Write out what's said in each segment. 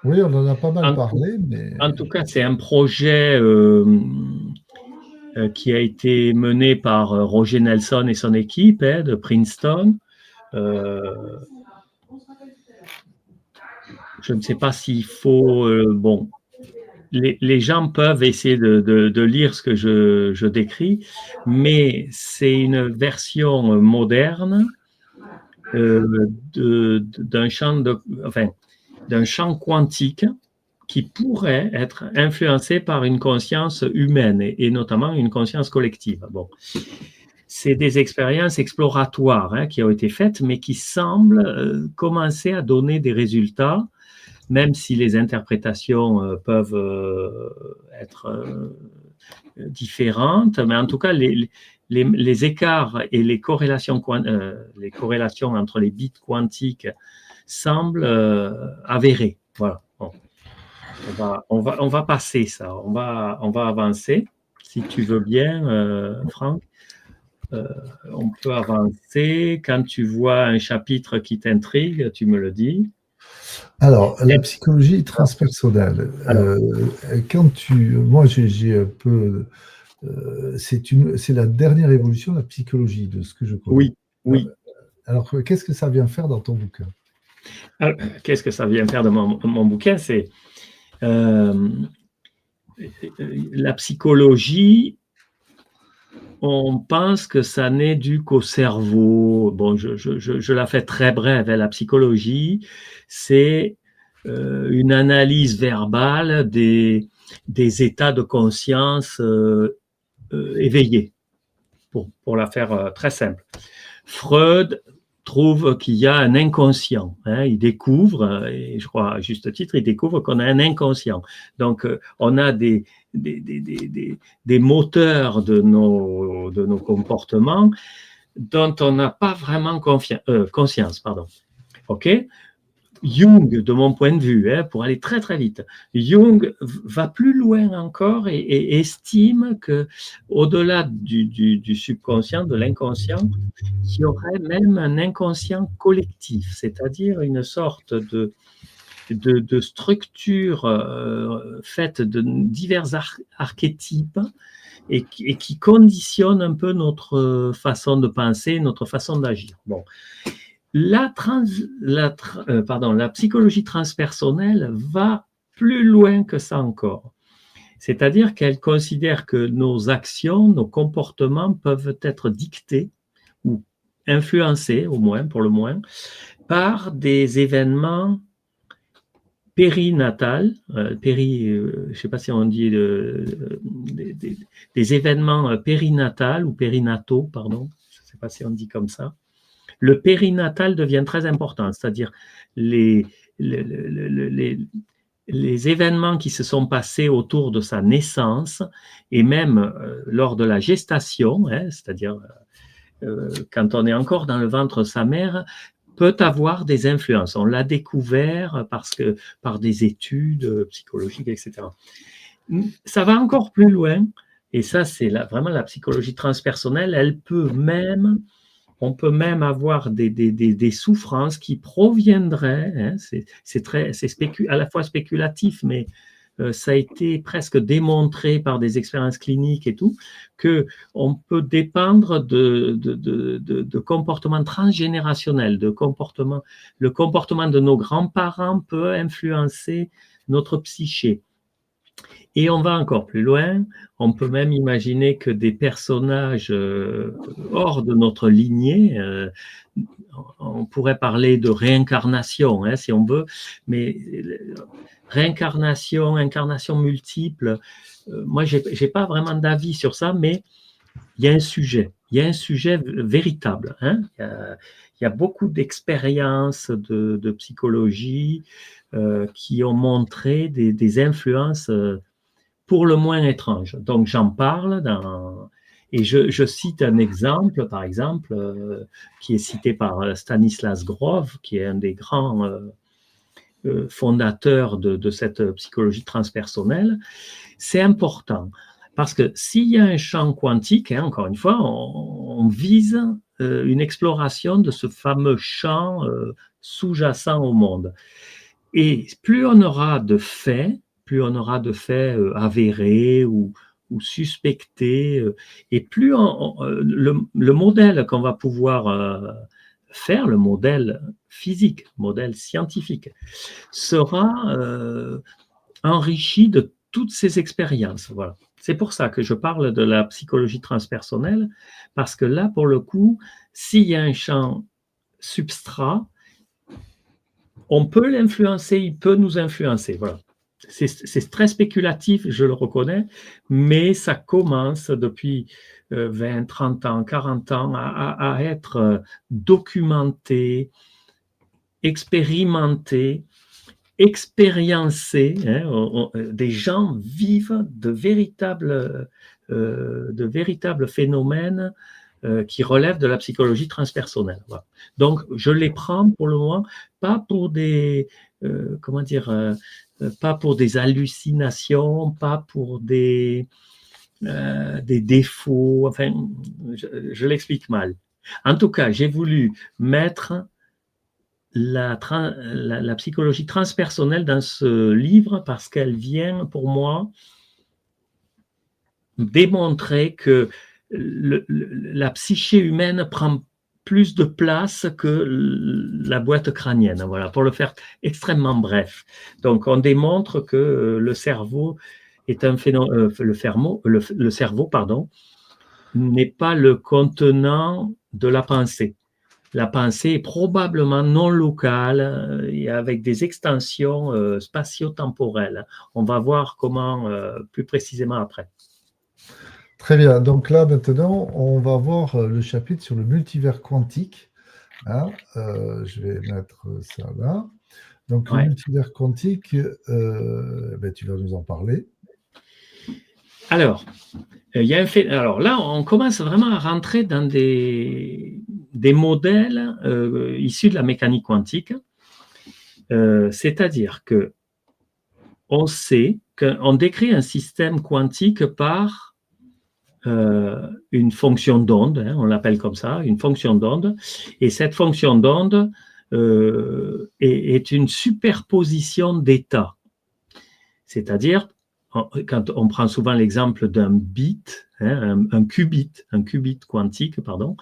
Oui, on en a pas mal En tout, parlé, mais en tout cas, c'est un projet qui a été mené par Roger Nelson et son équipe de Princeton. Euh, je ne sais pas s'il faut, bon, les gens peuvent essayer de lire ce que je décris, mais c'est une version moderne d'un champ enfin, d'un champ quantique qui pourrait être influencé par une conscience humaine et notamment une conscience collective. Bon, c'est des expériences exploratoires qui ont été faites, mais qui semblent commencer à donner des résultats, même si les interprétations peuvent être différentes. Mais en tout cas, les écarts et les corrélations entre les bits quantiques semblent avérées. Voilà. Bon. On va passer ça, on va avancer. Si tu veux bien, Franck, euh, on peut avancer. Quand tu vois un chapitre qui t'intrigue, tu me le dis. alors, la psychologie transpersonnelle, Alors, moi j'ai un peu, c'est la dernière évolution de la psychologie de ce que je connais. oui, Euh, oui. Alors, qu'est-ce que ça vient faire dans ton bouquin? Alors, qu'est-ce que ça vient faire de mon bouquin? C'est euh, la psychologie. On pense que ça n'est dû qu'au cerveau. Bon, je la fais très brève. La psychologie, c'est une analyse verbale des états de conscience éveillés, pour la faire très simple. Freud trouve qu'il y a un inconscient. Il découvre, et je crois à juste titre, il découvre qu'on a un inconscient. Donc, on a des moteurs de nos comportements dont on n'a pas vraiment conscience. Pardon. OK. Jung, de mon point de vue, pour aller très très vite, Jung va plus loin encore et estime que, au-delà du subconscient, de l'inconscient, il y aurait même un inconscient collectif, c'est-à-dire une sorte de structure faite de divers archétypes et qui conditionne un peu notre façon de penser, notre façon d'agir. Bon, la psychologie transpersonnelle va plus loin que ça encore. C'est-à-dire qu'elle considère que nos actions, nos comportements peuvent être dictés ou influencés, au moins, pour le moins, par des événements périnatales, je ne sais pas si on dit des événements périnatales ou périnataux, pardon, je ne sais pas si on dit comme ça. Le périnatal devient très important, c'est-à-dire les, les, les, les événements qui se sont passés autour de sa naissance et même lors de la gestation, c'est-à-dire quand on est encore dans le ventre de sa mère, peut avoir des influences. On l'a découvert par des études psychologiques, etc. Ça va encore plus loin, et ça, c'est vraiment la psychologie transpersonnelle. On peut même avoir des souffrances qui proviendraient, c'est à la fois spéculatif, mais ça a été presque démontré par des expériences cliniques et tout, que on peut dépendre de comportements transgénérationnels, le comportement de nos grands-parents peut influencer notre psyché. Et on va encore plus loin, on peut même imaginer que des personnages hors de notre lignée, on pourrait parler de réincarnation, si on veut, mais réincarnation, incarnation multiple, moi, j'ai pas vraiment d'avis sur ça, mais il y a un sujet véritable. Il y a beaucoup d'expériences de psychologie qui ont montré des influences pour le moins étranges. Donc, j'en parle et je cite un exemple, par exemple, qui est cité par Stanislas Grof, qui est un des grands fondateurs de cette psychologie transpersonnelle. C'est important parce que s'il y a un champ quantique, encore une fois, on vise une exploration de ce fameux champ sous-jacent au monde. Et plus on aura de faits, avérés ou suspectés, et plus le modèle qu'on va pouvoir faire, le modèle physique, modèle scientifique, sera enrichi de toutes ces expériences. Voilà. C'est pour ça que je parle de la psychologie transpersonnelle, parce que là, pour le coup, s'il y a un champ substrat, on peut l'influencer, il peut nous influencer. Voilà. C'est très spéculatif, je le reconnais, mais ça commence depuis 20, 30 ans, 40 ans à être documenté, expérimenté, expériencé. Hein, des gens vivent de véritables phénomènes qui relèvent de la psychologie transpersonnelle. Voilà. Donc, je les prends pour le moment pas pour des, pas pour des hallucinations, pas pour des défauts. Enfin, je l'explique mal. En tout cas, j'ai voulu mettre la psychologie transpersonnelle dans ce livre parce qu'elle vient pour moi démontrer que la psyché humaine prend plus de place que la boîte crânienne, voilà, pour le faire extrêmement bref. Donc, on démontre que le cerveau est un phénomène, le cerveau, pardon, n'est pas le contenant de la pensée. La pensée est probablement non locale et avec des extensions spatio-temporelles. On va voir comment plus précisément après. Très bien. Donc là, maintenant, on va voir le chapitre sur le multivers quantique. Hein, je vais mettre ça là. Donc, le multivers quantique, tu vas nous en parler. Alors, alors là, on commence vraiment à rentrer dans des modèles issus de la mécanique quantique. C'est-à-dire que on sait qu'on décrit un système quantique par une fonction d'onde, hein, on l'appelle comme ça, une fonction d'onde, et cette fonction d'onde est une superposition d'états. C'est-à-dire, quand on prend souvent l'exemple d'un bit, hein, un qubit quantique, pardon,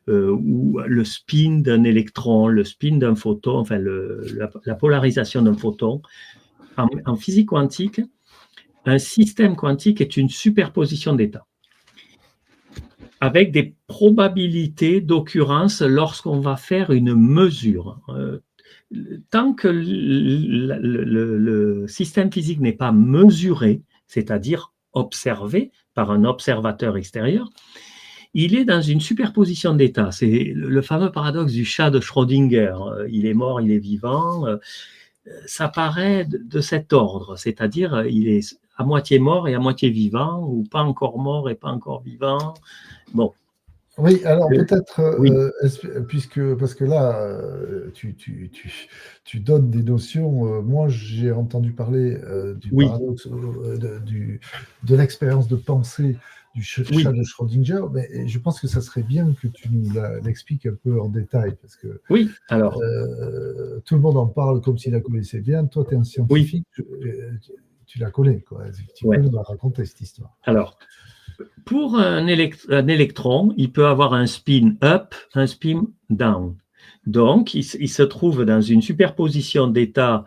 ou le spin d'un électron, le spin d'un photon, enfin la polarisation d'un photon. En physique quantique, un système quantique est une superposition d'états avec des probabilités d'occurrence lorsqu'on va faire une mesure. Tant que le système physique n'est pas mesuré, c'est-à-dire observé par un observateur extérieur, il est dans une superposition d'états. C'est le fameux paradoxe du chat de Schrödinger. Il est mort, il est vivant. Ça paraît de cet ordre, c'est-à-dire il est à moitié mort et à moitié vivant, ou pas encore mort et pas encore vivant. Bon. Oui, alors peut-être, oui. parce que là, tu donnes des notions. Moi, j'ai entendu parler du paradoxe, de l'expérience de pensée du chat de Schrödinger, mais je pense que ça serait bien que tu nous l'expliques un peu en détail, parce que alors. Tout le monde en parle comme s'il la connaissait bien. Toi, tu es un scientifique, tu la connais, quoi. Tu peux nous la raconter, cette histoire. Alors, pour un électron, il peut avoir un spin up, un spin down. Donc, il se trouve dans une superposition d'états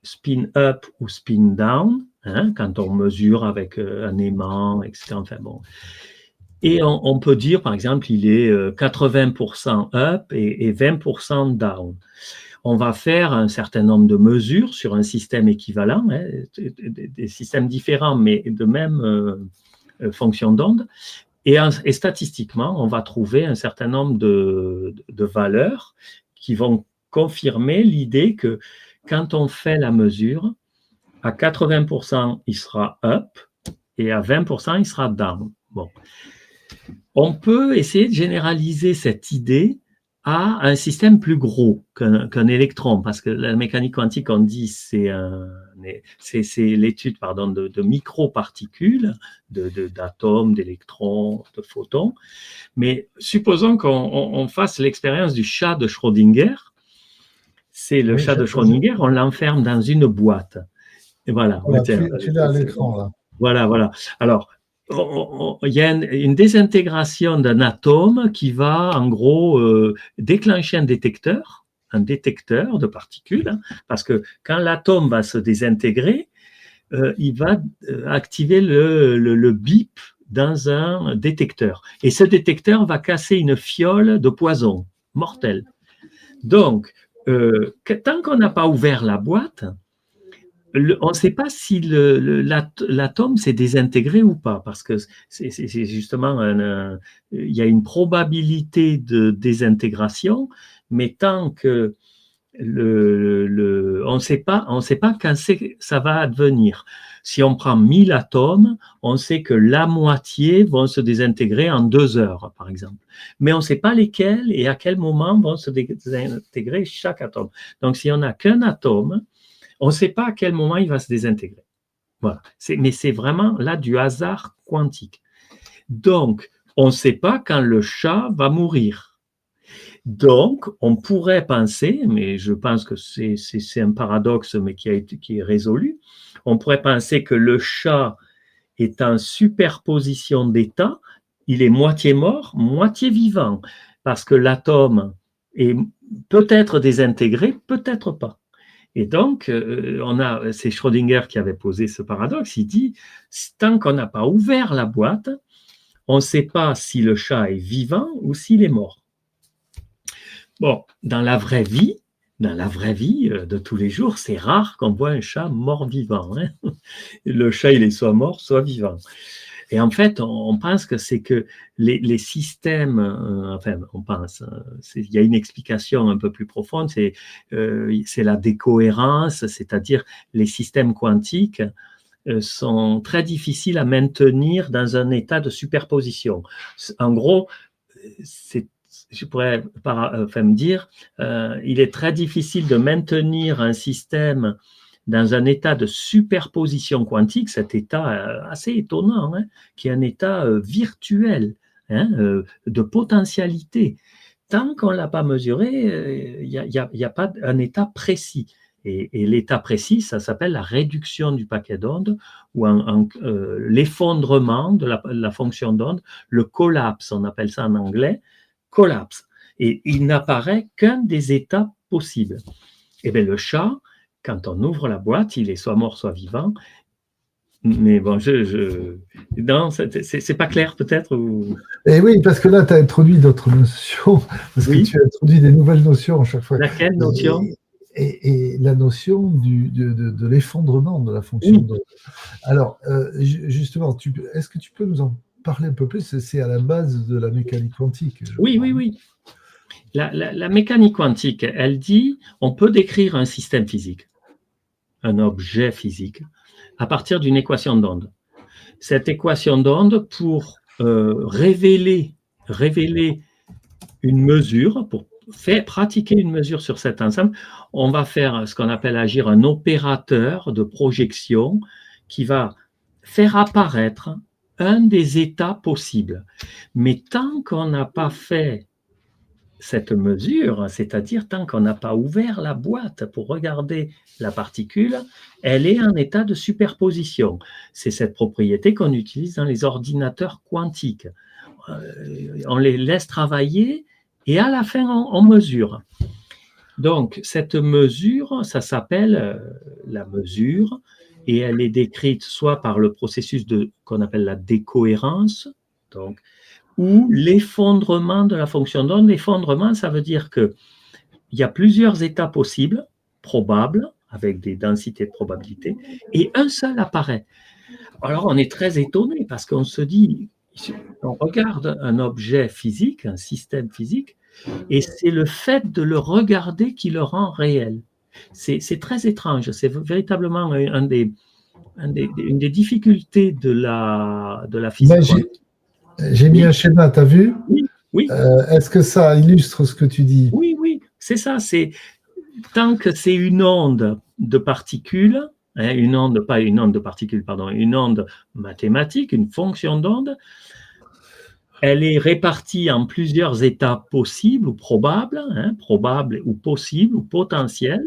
spin up ou spin down, hein, quand on mesure avec un aimant, etc. Enfin, bon. Et on peut dire, par exemple, il est 80% up et 20% down. On va faire un certain nombre de mesures sur un système équivalent, hein, des systèmes différents, mais de même fonction d'onde. Et statistiquement, on va trouver un certain nombre de valeurs qui vont confirmer l'idée que quand on fait la mesure, à 80%, il sera up et à 20%, il sera down. Bon. On peut essayer de généraliser cette idée à un système plus gros qu'un électron, parce que la mécanique quantique, on dit, c'est l'étude de microparticules, d'atomes, d'électrons, de photons. Mais supposons qu'on fasse l'expérience du chat de Schrödinger. c'est le Oui, chat de Schrödinger, on l'enferme dans une boîte. Et voilà. voilà, tu l'as à l'écran, là. Voilà. Alors, il y a une désintégration d'un atome qui va, en gros, déclencher un détecteur de particules, hein, parce que quand l'atome va se désintégrer, il va activer le bip dans un détecteur. Et ce détecteur va casser une fiole de poison mortel. Donc, tant qu'on n'a pas ouvert la boîte, on ne sait pas si l'atome s'est désintégré ou pas, parce que c'est justement il y a une probabilité de désintégration, mais tant que on ne sait pas quand ça va advenir. Si on prend 1000 atomes, on sait que la moitié vont se désintégrer en 2 heures, par exemple. Mais on ne sait pas lesquels et à quel moment vont se désintégrer chaque atome. Donc, si on n'a qu'un atome, on ne sait pas à quel moment il va se désintégrer. Voilà. Mais c'est vraiment là du hasard quantique. Donc, on ne sait pas quand le chat va mourir. Donc, on pourrait penser, mais je pense que c'est un paradoxe, mais qui est résolu, on pourrait penser que le chat est en superposition d'états, il est moitié mort, moitié vivant, parce que l'atome est peut-être désintégré, peut-être pas. Et donc, c'est Schrödinger qui avait posé ce paradoxe, il dit, tant qu'on n'a pas ouvert la boîte, on ne sait pas si le chat est vivant ou s'il est mort. Bon, dans la vraie vie de tous les jours, c'est rare qu'on voit un chat mort-vivant. Hein. Le chat, il est soit mort, soit vivant. Et en fait, on pense que c'est que les systèmes, enfin, on pense, il y a une explication un peu plus profonde, c'est la décohérence, c'est-à-dire les systèmes quantiques sont très difficiles à maintenir dans un état de superposition. En gros, je pourrais me dire, il est très difficile de maintenir un système dans un état de superposition quantique, cet état assez étonnant, hein, qui est un état virtuel, hein, de potentialité. Tant qu'on ne l'a pas mesuré, il n'y a pas un état précis. Et l'état précis, ça s'appelle la réduction du paquet d'ondes ou l'effondrement de la fonction d'onde, le collapse, on appelle ça en anglais, collapse. Et il n'apparaît qu'un des états possibles. Et bien le chat, quand on ouvre la boîte, il est soit mort, soit vivant. Mais bon, non, c'est pas clair peut-être ou... Et oui, parce que là, tu as introduit d'autres notions, parce que tu as introduit des nouvelles notions à chaque fois. Laquelle notion? Et la notion de l'effondrement de la fonction d'onde. Alors, justement, est-ce que tu peux nous en parler un peu plus? C'est à la base de la mécanique quantique. Oui. La mécanique quantique, elle dit, on peut décrire un système physique, un objet physique, à partir d'une équation d'onde. Cette équation d'onde, pour révéler une mesure, pour pratiquer une mesure sur cet ensemble, on va faire ce qu'on appelle agir un opérateur de projection qui va faire apparaître un des états possibles. Mais tant qu'on n'a pas fait cette mesure, c'est-à-dire tant qu'on n'a pas ouvert la boîte pour regarder la particule, elle est en état de superposition. C'est cette propriété qu'on utilise dans les ordinateurs quantiques. On les laisse travailler et à la fin, on mesure. Donc, cette mesure, ça s'appelle la mesure et elle est décrite soit par le processus qu'on appelle la décohérence, donc, ou l'effondrement de la fonction d'onde. L'effondrement, ça veut dire qu'il y a plusieurs états possibles, probables, avec des densités de probabilité, et un seul apparaît. Alors, on est très étonné parce qu'on se dit, on regarde un objet physique, un système physique, et c'est le fait de le regarder qui le rend réel. C'est très étrange, c'est véritablement une des difficultés de la physique. J'ai mis un schéma, tu as vu? Oui. Est-ce que ça illustre ce que tu dis? Oui, c'est ça. Tant que c'est une onde de particules, hein, une onde mathématique, une fonction d'onde, elle est répartie en plusieurs états possibles ou probables, probables ou possibles ou potentiels,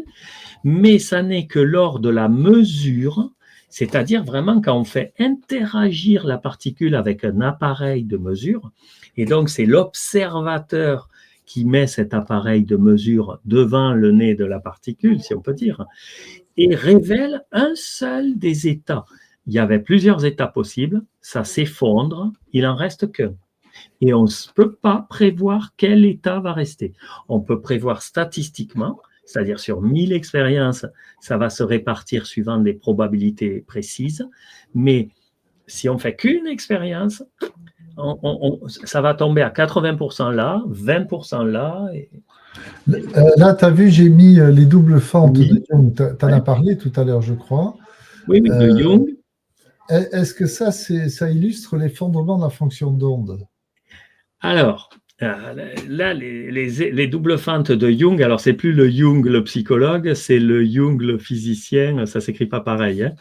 mais ça n'est que lors de la mesure, c'est-à-dire vraiment quand on fait interagir la particule avec un appareil de mesure, et donc c'est l'observateur qui met cet appareil de mesure devant le nez de la particule, si on peut dire, et révèle un seul des états. Il y avait plusieurs états possibles, ça s'effondre, il en reste qu'un. Et on ne peut pas prévoir quel état va rester. On peut prévoir statistiquement, c'est-à-dire sur 1000 expériences, ça va se répartir suivant des probabilités précises, mais si on fait qu'une expérience, ça va tomber à 80% là, 20% là. Et... Là, tu as vu, j'ai mis les doubles fentes Oui. de Young. Tu en as parlé tout à l'heure, je crois. Oui, de Young. Est-ce que ça illustre l'effondrement de la fonction d'onde? Alors, là, les doubles fentes de Jung, alors c'est plus le Jung le psychologue, c'est le Jung le physicien, ça s'écrit pas pareil, hein.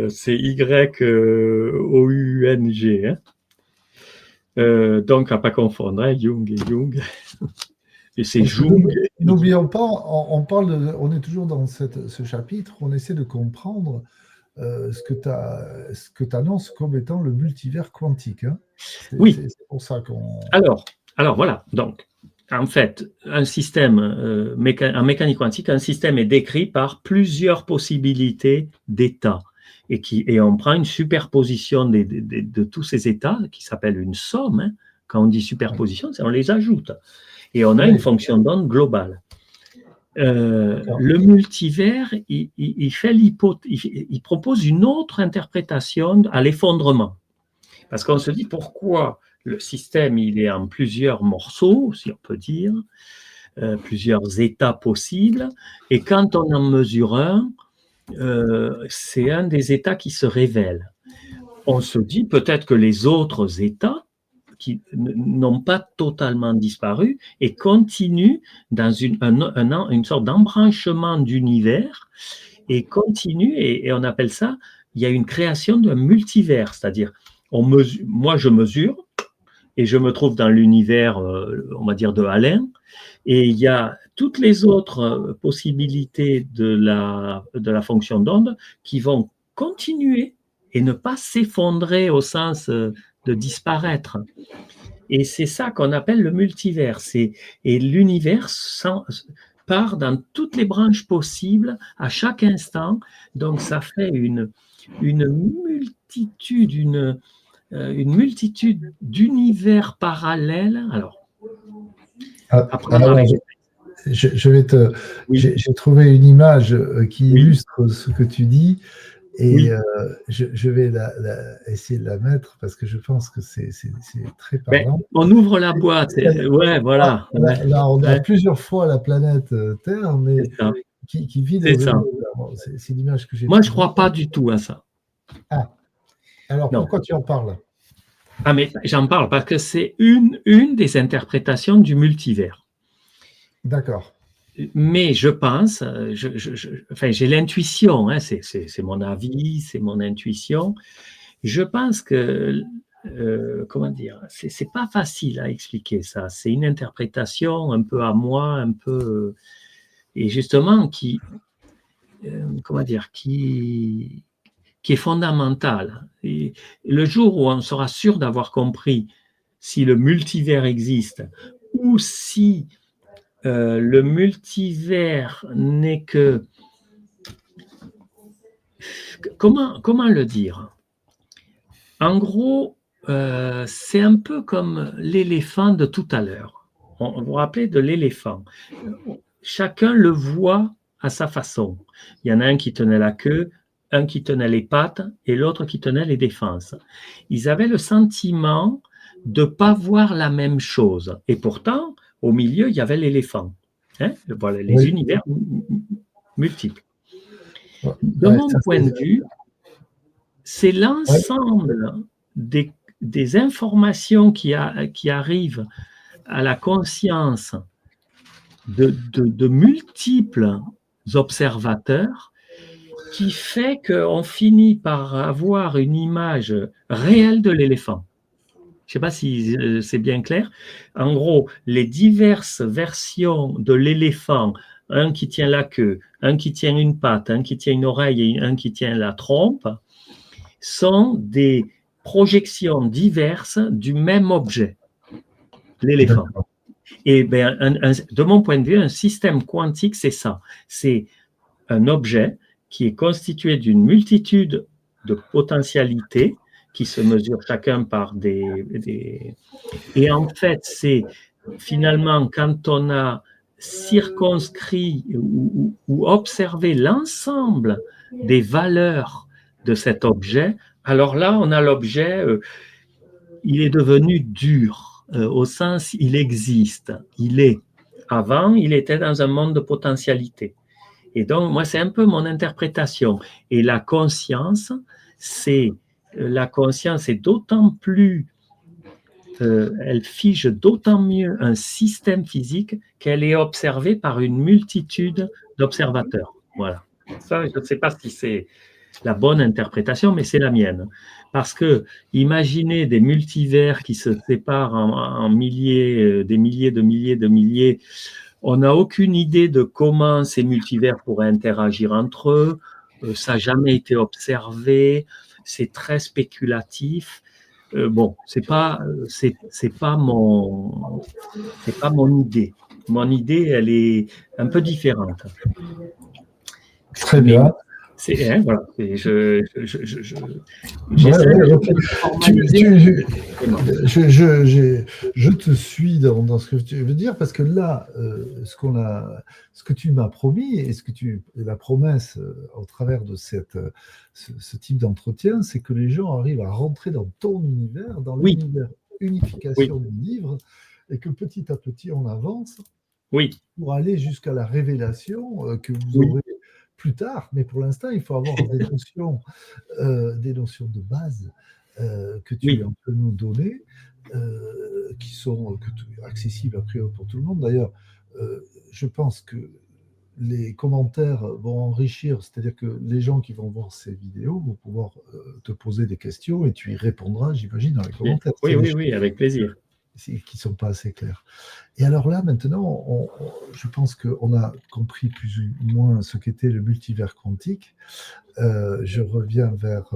C'est Y-O-U-N-G. Hein. Donc, à pas confondre, hein, Jung et Jung. Et c'est Jung. N'oublions pas, on est toujours dans ce chapitre, on essaie de comprendre ce que tu annonces comme étant le multivers quantique. Hein. Oui. C'est pour ça qu'on... Alors voilà, donc, en fait, un système, en mécanique quantique, un système est décrit par plusieurs possibilités d'états. Et on prend une superposition de tous ces états, qui s'appelle une somme. Hein. Quand on dit superposition, on les ajoute. Et on a une fonction d'onde globale. Le multivers, il propose une autre interprétation à l'effondrement. Parce qu'on se dit pourquoi le système il est en plusieurs morceaux, si on peut dire, plusieurs états possibles, et quand on en mesure un, c'est un des états qui se révèle. On se dit peut-être que les autres états qui n'ont pas totalement disparu et continuent dans une sorte d'embranchement d'univers et continuent, et on appelle ça, il y a une création d'un multivers, c'est-à-dire moi je mesure et je me trouve dans l'univers, on va dire, de Alain, et il y a toutes les autres possibilités de la fonction d'onde qui vont continuer et ne pas s'effondrer au sens de disparaître. Et c'est ça qu'on appelle le multivers. Et l'univers part dans toutes les branches possibles à chaque instant. Donc ça fait une multitude d'univers parallèles. Alors, j'ai trouvé une image qui illustre ce que tu dis. Et je vais essayer de la mettre parce que je pense que c'est très parlant. On ouvre la boîte. Ouais, voilà. Là, on a plusieurs fois la planète Terre, mais qui vit dans c'est l'image que j'ai. Moi, je ne crois pas du tout à ça. Ah. Alors, pourquoi tu en parles? Ah, mais j'en parle parce que c'est une des interprétations du multivers. D'accord. Mais je pense, j'ai l'intuition, hein, c'est mon avis, c'est mon intuition. Je pense que, comment dire, c'est pas facile à expliquer ça. C'est une interprétation un peu à moi, un peu, et justement qui, comment dire, qui est fondamentale. Et le jour où on sera sûr d'avoir compris si le multivers existe ou si le multivers n'est que... Comment le dire? En gros, c'est un peu comme l'éléphant de tout à l'heure. On vous rappelez de l'éléphant. Chacun le voit à sa façon. Il y en a un qui tenait la queue, un qui tenait les pattes et l'autre qui tenait les défenses. Ils avaient le sentiment de ne pas voir la même chose. Et pourtant, au milieu, il y avait l'éléphant. Hein? Voilà, les univers multiples. De mon point de vue, c'est l'ensemble des informations qui arrivent à la conscience de multiples observateurs qui fait qu'on finit par avoir une image réelle de l'éléphant. sais pas si c'est bien clair. En gros, les diverses versions de l'éléphant, un qui tient la queue, un qui tient une patte, un qui tient une oreille et un qui tient la trompe, sont des projections diverses du même objet, l'éléphant. Et bien, de mon point de vue, un système quantique, c'est ça. C'est un objet qui est constitué d'une multitude de potentialités qui se mesurent chacun par des... Et en fait, c'est finalement quand on a circonscrit ou observé l'ensemble des valeurs de cet objet, alors là, on a l'objet, il est devenu dur, au sens il existe, il est. Avant, il était dans un monde de potentialité. Et donc, moi, c'est un peu mon interprétation. Et la conscience est d'autant plus, elle fige d'autant mieux un système physique qu'elle est observée par une multitude d'observateurs. Voilà. Ça, je ne sais pas si c'est la bonne interprétation, mais c'est la mienne. Parce que imaginez des multivers qui se séparent en milliers, des milliers de milliers de milliers. On n'a aucune idée de comment ces multivers pourraient interagir entre eux. Ça n'a jamais été observé. C'est très spéculatif. Bon, c'est pas mon idée. Mon idée, elle est un peu différente. Très bien. Voilà. Je te suis dans ce que tu veux dire parce que là, ce que tu m'as promis et la promesse au travers de ce type d'entretien, c'est que les gens arrivent à rentrer dans ton univers, dans l'univers unification du livre, et que petit à petit on avance pour aller jusqu'à la révélation que vous aurez plus tard, mais pour l'instant, il faut avoir des notions de base que tu peux nous donner, qui sont accessibles a priori pour tout le monde. D'ailleurs, je pense que les commentaires vont enrichir, c'est-à-dire que les gens qui vont voir ces vidéos vont pouvoir te poser des questions et tu y répondras, j'imagine, dans les commentaires. Oui, avec plaisir. Qui ne sont pas assez clairs. Et alors là, maintenant, je pense qu'on a compris plus ou moins ce qu'était le multivers quantique. Je reviens vers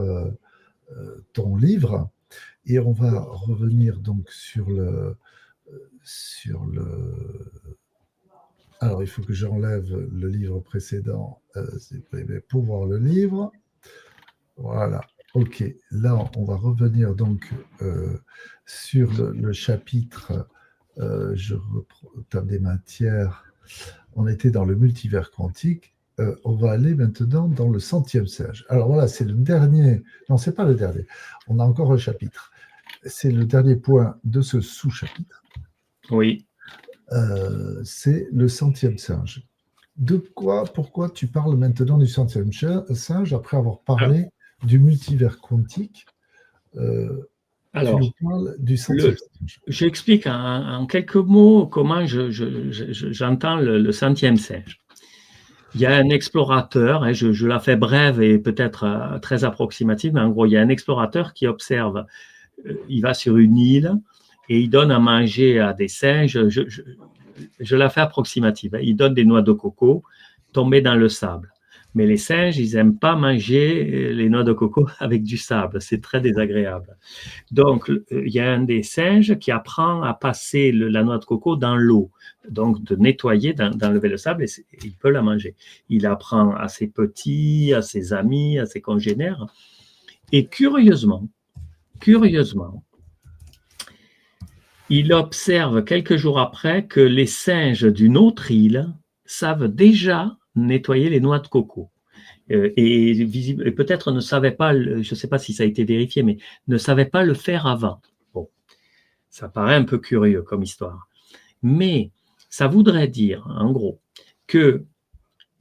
ton livre et on va revenir donc sur le... Alors, il faut que j'enlève le livre précédent pour voir le livre. Voilà. Ok, là, on va revenir donc sur le chapitre, je reprends des matières, on était dans le multivers quantique, on va aller maintenant dans le 100e singe. Alors voilà, c'est le dernier, non, c'est pas le dernier, on a encore un chapitre. C'est le dernier point de ce sous-chapitre. Oui. C'est le 100e singe. Pourquoi tu parles maintenant du 100e singe après avoir parlé du multivers quantique? Alors, tu nous parles du 100e singe. J'explique en quelques mots comment j'entends le 100e singe. Il y a un explorateur, je la fais brève et peut-être très approximative, mais en gros, il y a un explorateur qui observe, il va sur une île et il donne à manger à des singes, je la fais approximative, il donne des noix de coco tombées dans le sable. Mais les singes, ils n'aiment pas manger les noix de coco avec du sable, c'est très désagréable. Donc, il y a un des singes qui apprend à passer la noix de coco dans l'eau, donc de nettoyer, d'enlever le sable, et il peut la manger. Il apprend à ses petits, à ses amis, à ses congénères, et curieusement, il observe quelques jours après que les singes d'une autre île savent déjà nettoyer les noix de coco. Et peut-être ne savaient pas, je ne sais pas si ça a été vérifié, mais ne savaient pas le faire avant. Bon, ça paraît un peu curieux comme histoire. Mais ça voudrait dire, en gros, qu'il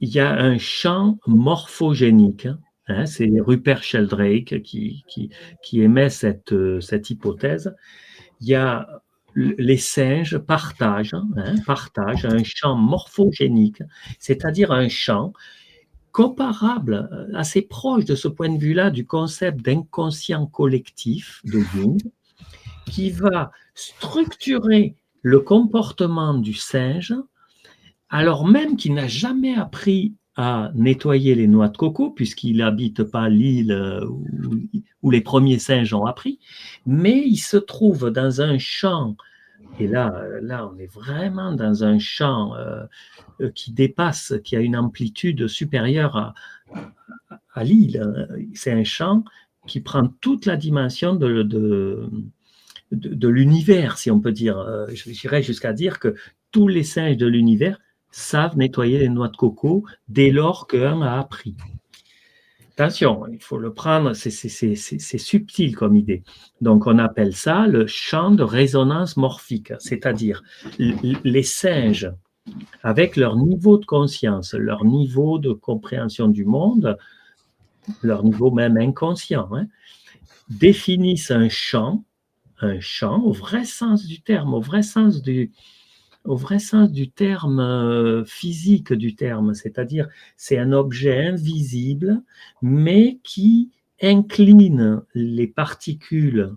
y a un champ morphogénique, c'est Rupert Sheldrake qui émet cette hypothèse. Il y a les singes partagent un champ morphogénique, c'est-à-dire un champ comparable, assez proche de ce point de vue-là du concept d'inconscient collectif de Jung. qui va structurer le comportement du singe, alors même qu'il n'a jamais appris à nettoyer les noix de coco, puisqu'il n'habite pas l'île où les premiers singes ont appris, mais il se trouve dans un champ, et là on est vraiment dans un champ qui dépasse, qui a une amplitude supérieure à l'île. C'est un champ qui prend toute la dimension de l'univers, si on peut dire. J'irais jusqu'à dire que tous les singes de l'univers savent nettoyer les noix de coco dès lors qu'un a appris. Attention, il faut le prendre, c'est subtil comme idée. Donc on appelle ça le champ de résonance morphique, c'est-à-dire les singes, avec leur niveau de conscience, leur niveau de compréhension du monde, leur niveau même inconscient, définissent un champ au vrai sens du terme, au vrai sens du terme physique du terme, c'est-à-dire c'est un objet invisible, mais qui incline les particules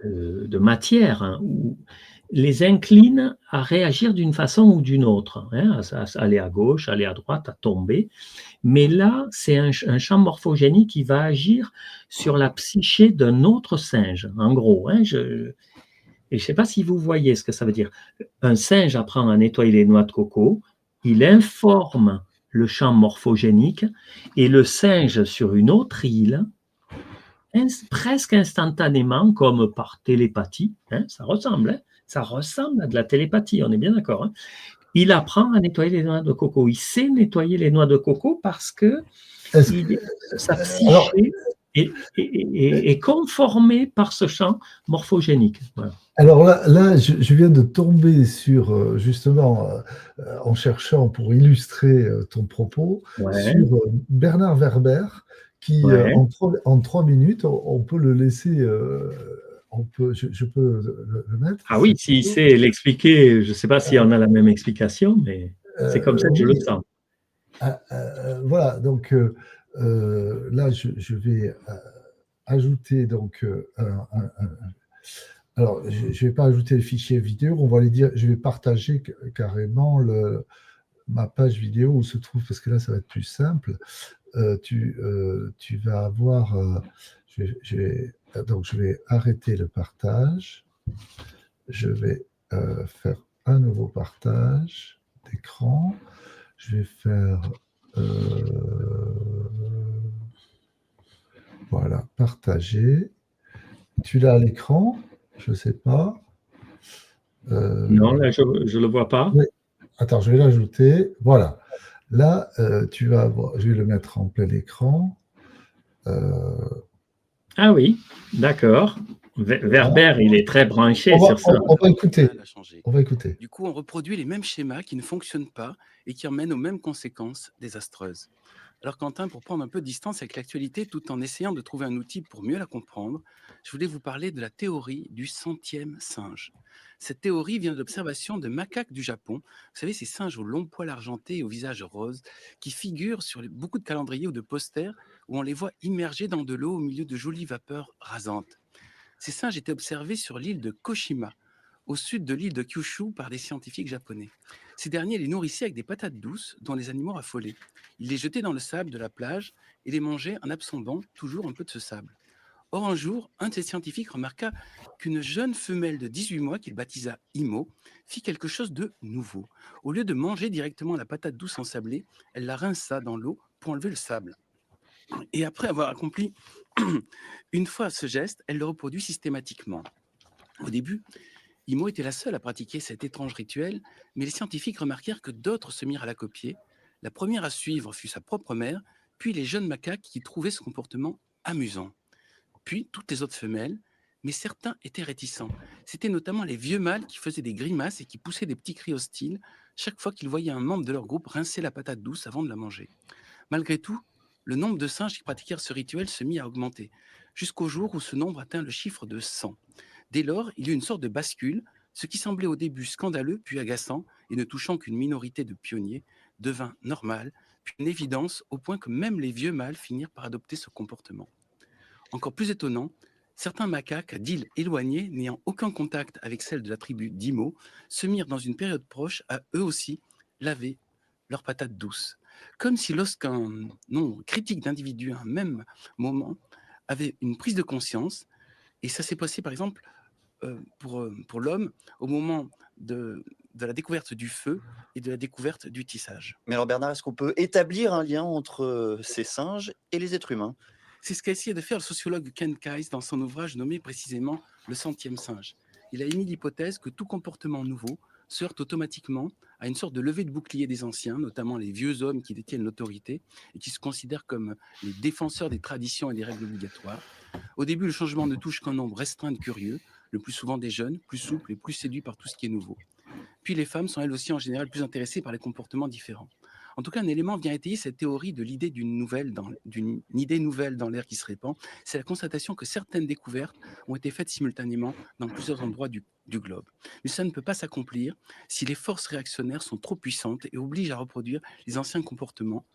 de matière, ou les incline à réagir d'une façon ou d'une autre, à aller à gauche, aller à droite, à tomber. Mais là, c'est un champ morphogénique qui va agir sur la psyché d'un autre singe, en gros. Et je ne sais pas si vous voyez ce que ça veut dire. Un singe apprend à nettoyer les noix de coco, il informe le champ morphogénique, et le singe sur une autre île, presque instantanément, comme par télépathie, ça ressemble à de la télépathie, on est bien d'accord. Il apprend à nettoyer les noix de coco. Il sait nettoyer les noix de coco parce que sa psyché est conformée par ce champ morphogénique. Voilà. Alors là je viens de tomber sur, justement, en cherchant pour illustrer ton propos, sur Bernard Werber, qui, en 3 minutes, on peut le laisser, je peux le mettre. Ah oui, s'il sait l'expliquer, je ne sais pas si on a la même explication, mais c'est comme ça que je le sens. Voilà, donc là, je vais ajouter donc alors, je ne vais pas ajouter le fichier vidéo, on va les dire, je vais partager carrément ma page vidéo où se trouve, parce que là, ça va être plus simple. Tu vas avoir, donc je vais arrêter le partage. Je vais faire un nouveau partage d'écran. Je vais faire voilà, partager. Tu l'as à l'écran? Je ne sais pas. Non, là, je ne le vois pas. Oui. Attends, je vais l'ajouter. Voilà. Là, tu vas avoir, je vais le mettre en plein écran. Ah oui, d'accord. Werber, il est très branché sur ça. On va écouter. On va écouter. Du coup, on reproduit les mêmes schémas qui ne fonctionnent pas et qui emmènent aux mêmes conséquences désastreuses. Alors Quentin, pour prendre un peu de distance avec l'actualité tout en essayant de trouver un outil pour mieux la comprendre, je voulais vous parler de la théorie du 100e singe. Cette théorie vient de l'observation de macaques du Japon. Vous savez, ces singes aux longs poils argentés et au visage rose qui figurent sur beaucoup de calendriers ou de posters où on les voit immergés dans de l'eau au milieu de jolies vapeurs rasantes. Ces singes étaient observés sur l'île de Koshima, au sud de l'île de Kyushu, par des scientifiques japonais. Ces derniers les nourrissaient avec des patates douces dont les animaux raffolaient. Ils les jetaient dans le sable de la plage et les mangeaient en absorbant toujours un peu de ce sable. Or, un jour, un de ces scientifiques remarqua qu'une jeune femelle de 18 mois, qu'il baptisa Imo, fit quelque chose de nouveau. Au lieu de manger directement la patate douce ensablée, elle la rinça dans l'eau pour enlever le sable. Et après avoir accompli une fois ce geste, elle le reproduit systématiquement. Au début, Imo était la seule à pratiquer cet étrange rituel, mais les scientifiques remarquèrent que d'autres se mirent à la copier. La première à suivre fut sa propre mère, puis les jeunes macaques qui trouvaient ce comportement amusant. Puis toutes les autres femelles, mais certains étaient réticents. C'étaient notamment les vieux mâles qui faisaient des grimaces et qui poussaient des petits cris hostiles chaque fois qu'ils voyaient un membre de leur groupe rincer la patate douce avant de la manger. Malgré tout, le nombre de singes qui pratiquèrent ce rituel se mit à augmenter, jusqu'au jour où ce nombre atteint le chiffre de 100. Dès lors, il y eut une sorte de bascule, ce qui semblait au début scandaleux puis agaçant et ne touchant qu'une minorité de pionniers, devint normal, puis une évidence au point que même les vieux mâles finirent par adopter ce comportement. Encore plus étonnant, certains macaques d'îles éloignées, n'ayant aucun contact avec celles de la tribu d'Imo, se mirent dans une période proche à eux aussi laver leurs patates douces. Comme si lorsqu'un nombre critique d'individus à un même moment avait une prise de conscience, et ça s'est passé par exemple pour l'homme au moment de la découverte du feu et de la découverte du tissage. Mais alors Bernard, est-ce qu'on peut établir un lien entre ces singes et les êtres humains? C'est ce qu'a essayé de faire le sociologue Ken Kais dans son ouvrage nommé précisément Le centième singe. Il a émis l'hypothèse que tout comportement nouveau se heurte automatiquement à une sorte de levée de bouclier des anciens, notamment les vieux hommes qui détiennent l'autorité et qui se considèrent comme les défenseurs des traditions et des règles obligatoires. Au début, le changement ne touche qu'un nombre restreint de curieux, le plus souvent des jeunes, plus souples et plus séduits par tout ce qui est nouveau. Puis les femmes sont elles aussi en général plus intéressées par les comportements différents. En tout cas, un élément vient étayer cette théorie de l'idée d'une idée nouvelle dans l'air qui se répand. C'est la constatation que certaines découvertes ont été faites simultanément dans plusieurs endroits du globe. Mais ça ne peut pas s'accomplir si les forces réactionnaires sont trop puissantes et obligent à reproduire les anciens comportements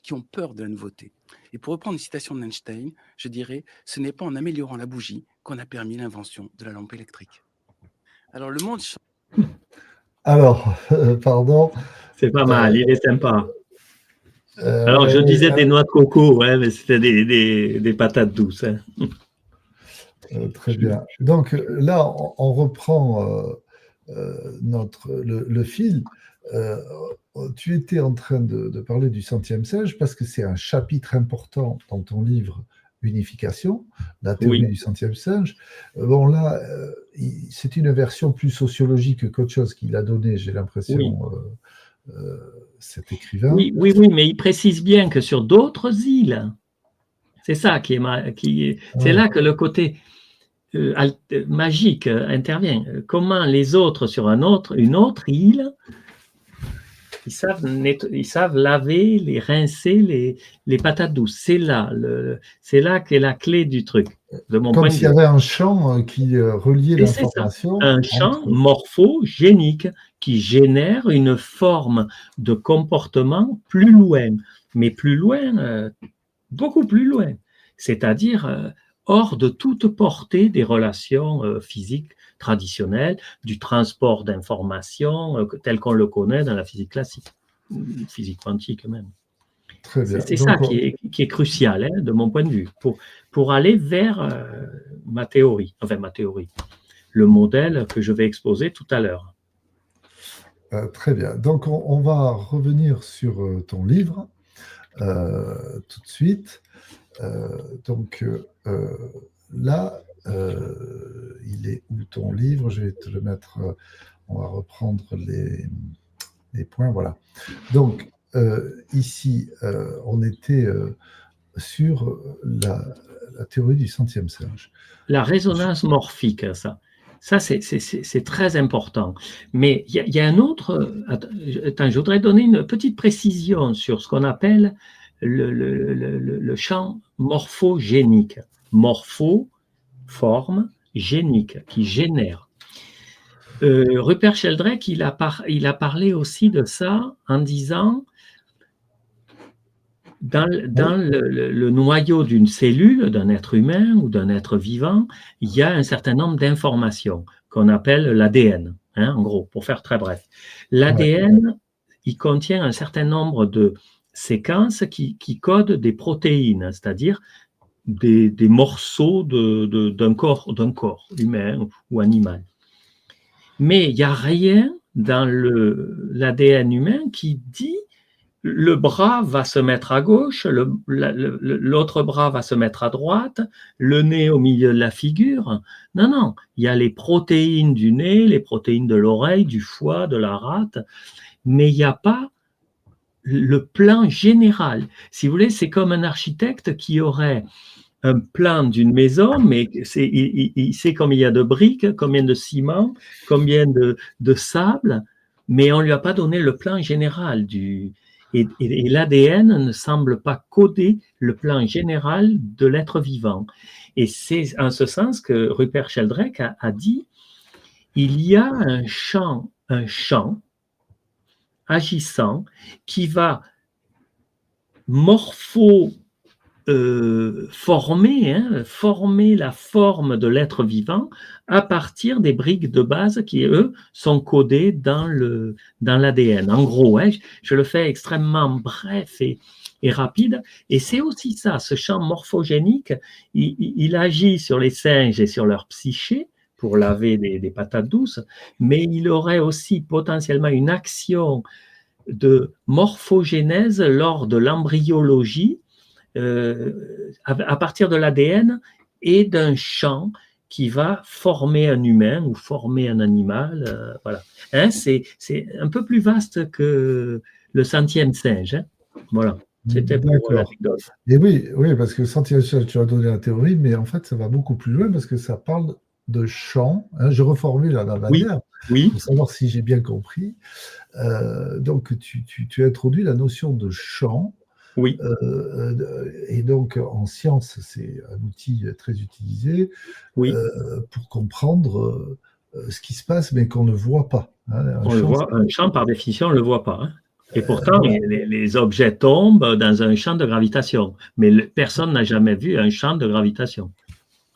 qui ont peur de la nouveauté. Et pour reprendre une citation d'Einstein, je dirais « Ce n'est pas en améliorant la bougie qu'on a permis l'invention de la lampe électrique ». Alors le monde... Alors, pardon. C'est pas mal, il est sympa. Alors, je disais des noix de coco, ouais, mais c'était des patates douces. Hein. Très bien. Donc là, on reprend le fil. Tu étais en train de parler du centième singe parce que c'est un chapitre important dans ton livre Unification, la théorie du centième singe. Bon, là, c'est une version plus sociologique qu'autre chose qu'il a donnée, j'ai l'impression, cet écrivain. Oui, mais il précise bien que sur d'autres îles, c'est ça c'est là que le côté magique intervient. Comment les autres sur une autre île, ils savent laver, rincer les patates douces. C'est là qu'est la clé du truc. De mon Comme s'il y avait un champ qui reliait l'information. Un champ morphogénique qui génère une forme de comportement plus loin, mais plus loin, beaucoup plus loin. C'est-à-dire hors de toute portée des relations physiques traditionnelles, du transport d'informations tel qu'on le connaît dans la physique classique, physique quantique même. Très bien. C'est ça qui est crucial, hein, de mon point de vue, pour aller vers ma théorie, le modèle que je vais exposer tout à l'heure. Très bien. Donc, on va revenir sur ton livre tout de suite. Donc là, il est où ton livre? Je vais te le mettre, on va reprendre les points, voilà. Donc, ici, on était sur la théorie du centième singe. La résonance morphique, ça c'est très important. Mais il y a un autre... Attends, je voudrais donner une petite précision sur ce qu'on appelle le champ morphogénique. Morpho, forme, génique, qui génère. Rupert Sheldrake, il a parlé aussi de ça en disant, dans le noyau d'une cellule, d'un être humain ou d'un être vivant, il y a un certain nombre d'informations qu'on appelle l'ADN, hein, en gros, pour faire très bref. L'ADN, il contient un certain nombre de séquences qui codent des protéines, c'est-à-dire des morceaux d'un corps humain ou animal. Mais il n'y a rien dans l'ADN humain qui dit le bras va se mettre à gauche, l'autre bras va se mettre à droite, le nez au milieu de la figure. Non, il y a les protéines du nez, les protéines de l'oreille, du foie, de la rate, mais il n'y a pas le plan général. Si vous voulez, c'est comme un architecte qui aurait un plan d'une maison, mais il sait combien il y a de briques, combien de ciment, combien de sable, mais on ne lui a pas donné le plan général et l'ADN ne semble pas coder le plan général de l'être vivant. Et c'est en ce sens que Rupert Sheldrake a dit il y a un champ agissant qui va former la forme de l'être vivant à partir des briques de base qui, eux, sont codées dans l'ADN. En gros, je le fais extrêmement bref et rapide. Et c'est aussi ça, ce champ morphogénique, il agit sur les singes et sur leur psyché pour laver des patates douces, mais il aurait aussi potentiellement une action de morphogénèse lors de l'embryologie à partir de l'ADN et d'un champ qui va former un humain ou former un animal. Voilà. C'est un peu plus vaste que le centième singe. Voilà. C'était pour l'anecdote. Et oui, parce que centième singe, tu as donné la théorie, mais en fait, ça va beaucoup plus loin parce que ça parle de champ. Je reformule la manière pour savoir si j'ai bien compris. Donc, tu introduis la notion de champ. Oui. Et donc, en science, c'est un outil très utilisé pour comprendre ce qui se passe, mais qu'on ne voit pas. Un champ, par définition, on ne le voit pas. Et pourtant, les objets tombent dans un champ de gravitation. Mais personne n'a jamais vu un champ de gravitation.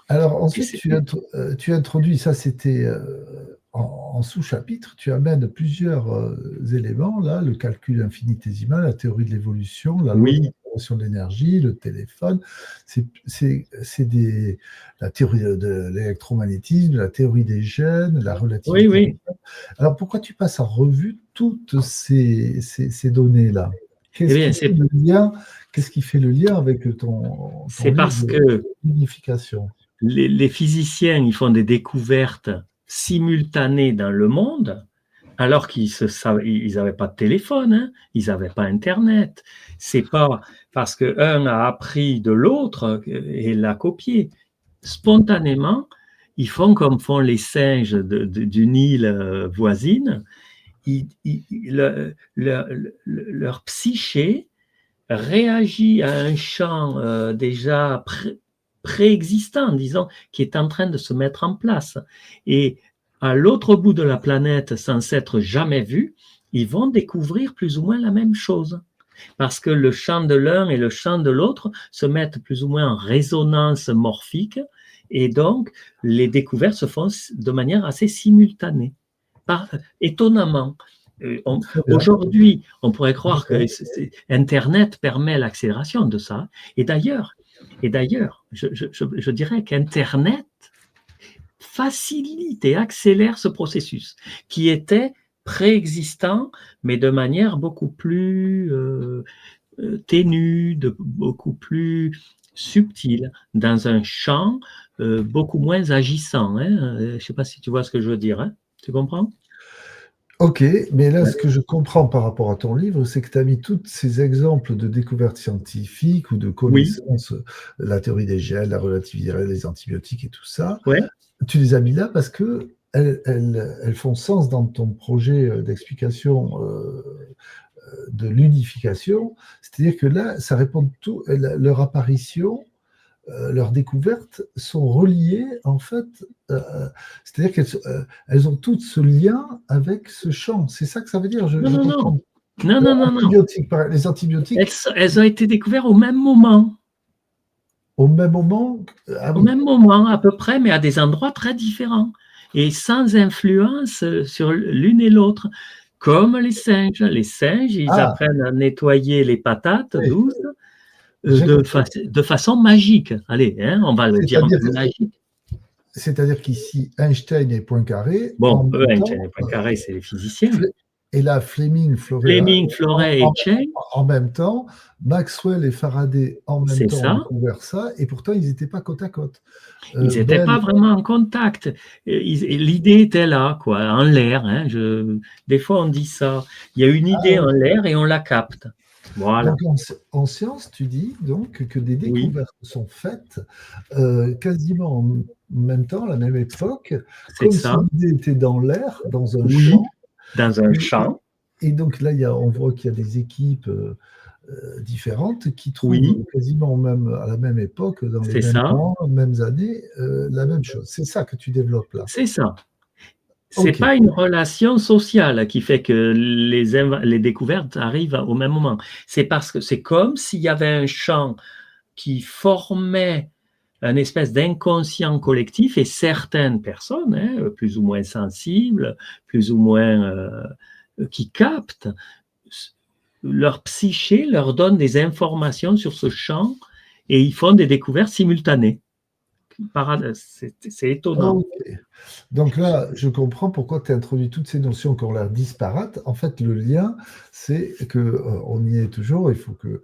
Alors, ensuite, tu introduis, ça c'était en sous-chapitre, tu amènes plusieurs éléments, là, le calcul infinitésimal, la théorie de l'évolution, la loi de conservation de l'énergie, le téléphone, la théorie de l'électromagnétisme, la théorie des gènes, la relativité. Oui. Alors, pourquoi tu passes en revue toutes ces données-là? Qu'est-ce qui fait le lien avec ton C'est parce que l'unification. Les physiciens, ils font des découvertes simultanées dans le monde, alors qu'ils n'avaient pas de téléphone, ils n'avaient pas Internet. C'est pas parce qu'un a appris de l'autre et l'a copié. Spontanément, ils font comme font les singes d'une île voisine. Leur psyché réagit à un champ déjà préexistant, disons, qui est en train de se mettre en place. Et à l'autre bout de la planète, sans s'être jamais vu, ils vont découvrir plus ou moins la même chose. Parce que le champ de l'un et le champ de l'autre se mettent plus ou moins en résonance morphique, et donc les découvertes se font de manière assez simultanée. Étonnamment. Aujourd'hui, on pourrait croire que Internet permet l'accélération de ça. Et d'ailleurs, je dirais qu'Internet facilite et accélère ce processus qui était préexistant, mais de manière beaucoup plus ténue, beaucoup plus subtile, dans un champ beaucoup moins agissant. Je ne sais pas si tu vois ce que je veux dire. Tu comprends ? Ok, mais là, ce que je comprends par rapport à ton livre, c'est que tu as mis tous ces exemples de découvertes scientifiques ou de connaissances, la théorie des gènes, la relativité, les antibiotiques et tout ça. Tu les as mis là parce que elles font sens dans ton projet d'explication de l'unification. C'est-à-dire que là, ça répond tout, leur apparition, leurs découvertes sont reliées, en fait, c'est-à-dire qu'elles ont toutes ce lien avec ce champ. C'est ça que ça veut dire. Non. Les antibiotiques. Elles ont été découvertes au même moment. Au même moment Au même moment, à peu près, mais à des endroits très différents. Et sans influence sur l'une et l'autre. Comme les singes. Les singes, ils apprennent à nettoyer les patates douces. De façon magique. Allez, on va le dire magique. C'est-à-dire qu'ici, Einstein et Poincaré. Einstein et Poincaré, c'est les physiciens. Et là, Fleming, Florey et Chain. En même temps, Maxwell et Faraday en même temps ont découvert ça, et pourtant, ils n'étaient pas côte à côte. Ils n'étaient pas vraiment en contact. L'idée était là, quoi, en l'air. Des fois, on dit ça. Il y a une idée en l'air et on la capte. Voilà. Donc, en science, tu dis donc que des découvertes sont faites quasiment en même temps, à la même époque, comme si l'idée était dans l'air, dans un champ. Dans un champ. Et donc là, on voit qu'il y a des équipes différentes qui trouvent quasiment à la même époque, dans les mêmes années, la même chose. C'est ça que tu développes là. C'est ça. Ce n'est pas une relation sociale qui fait que les découvertes arrivent au même moment. C'est parce que c'est comme s'il y avait un champ qui formait un espèce d'inconscient collectif, et certaines personnes, plus ou moins sensibles, plus ou moins qui captent, leur psyché leur donne des informations sur ce champ et ils font des découvertes simultanées. C'est étonnant. Okay. Donc là, je comprends pourquoi tu as introduit toutes ces notions qui ont l'air disparates. En fait, le lien, c'est que on y est toujours. Il faut que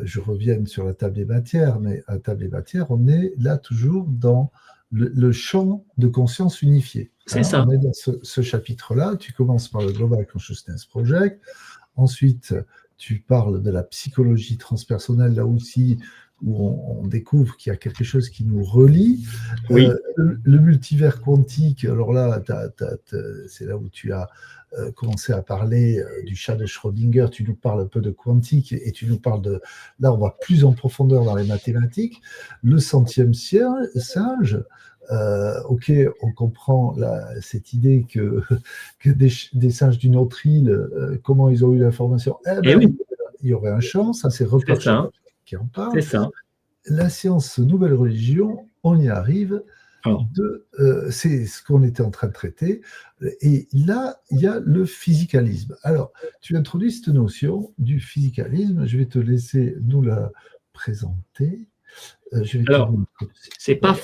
je revienne sur la table des matières, mais à la table des matières, on est là toujours dans le champ de conscience unifié. C'est ça. On est dans ce chapitre-là. Tu commences par le Global Consciousness Project. Ensuite, tu parles de la psychologie transpersonnelle, là aussi, où on découvre qu'il y a quelque chose qui nous relie. Oui. Le multivers quantique, alors là, c'est là où tu as commencé à parler du chat de Schrödinger, tu nous parles un peu de quantique et tu nous parles de... Là, on va plus en profondeur dans les mathématiques. Le centième singe, ok, on comprend cette idée que des singes d'une autre île, comment ils ont eu l'information? Oui. Il y aurait un champ, ça c'est Rupert qui en parle. C'est ça. La science nouvelle religion, on y arrive. C'est ce qu'on était en train de traiter. Et là, il y a le physicalisme. Alors, tu introduis cette notion du physicalisme. Je vais te laisser nous la présenter. Alors, c'est pas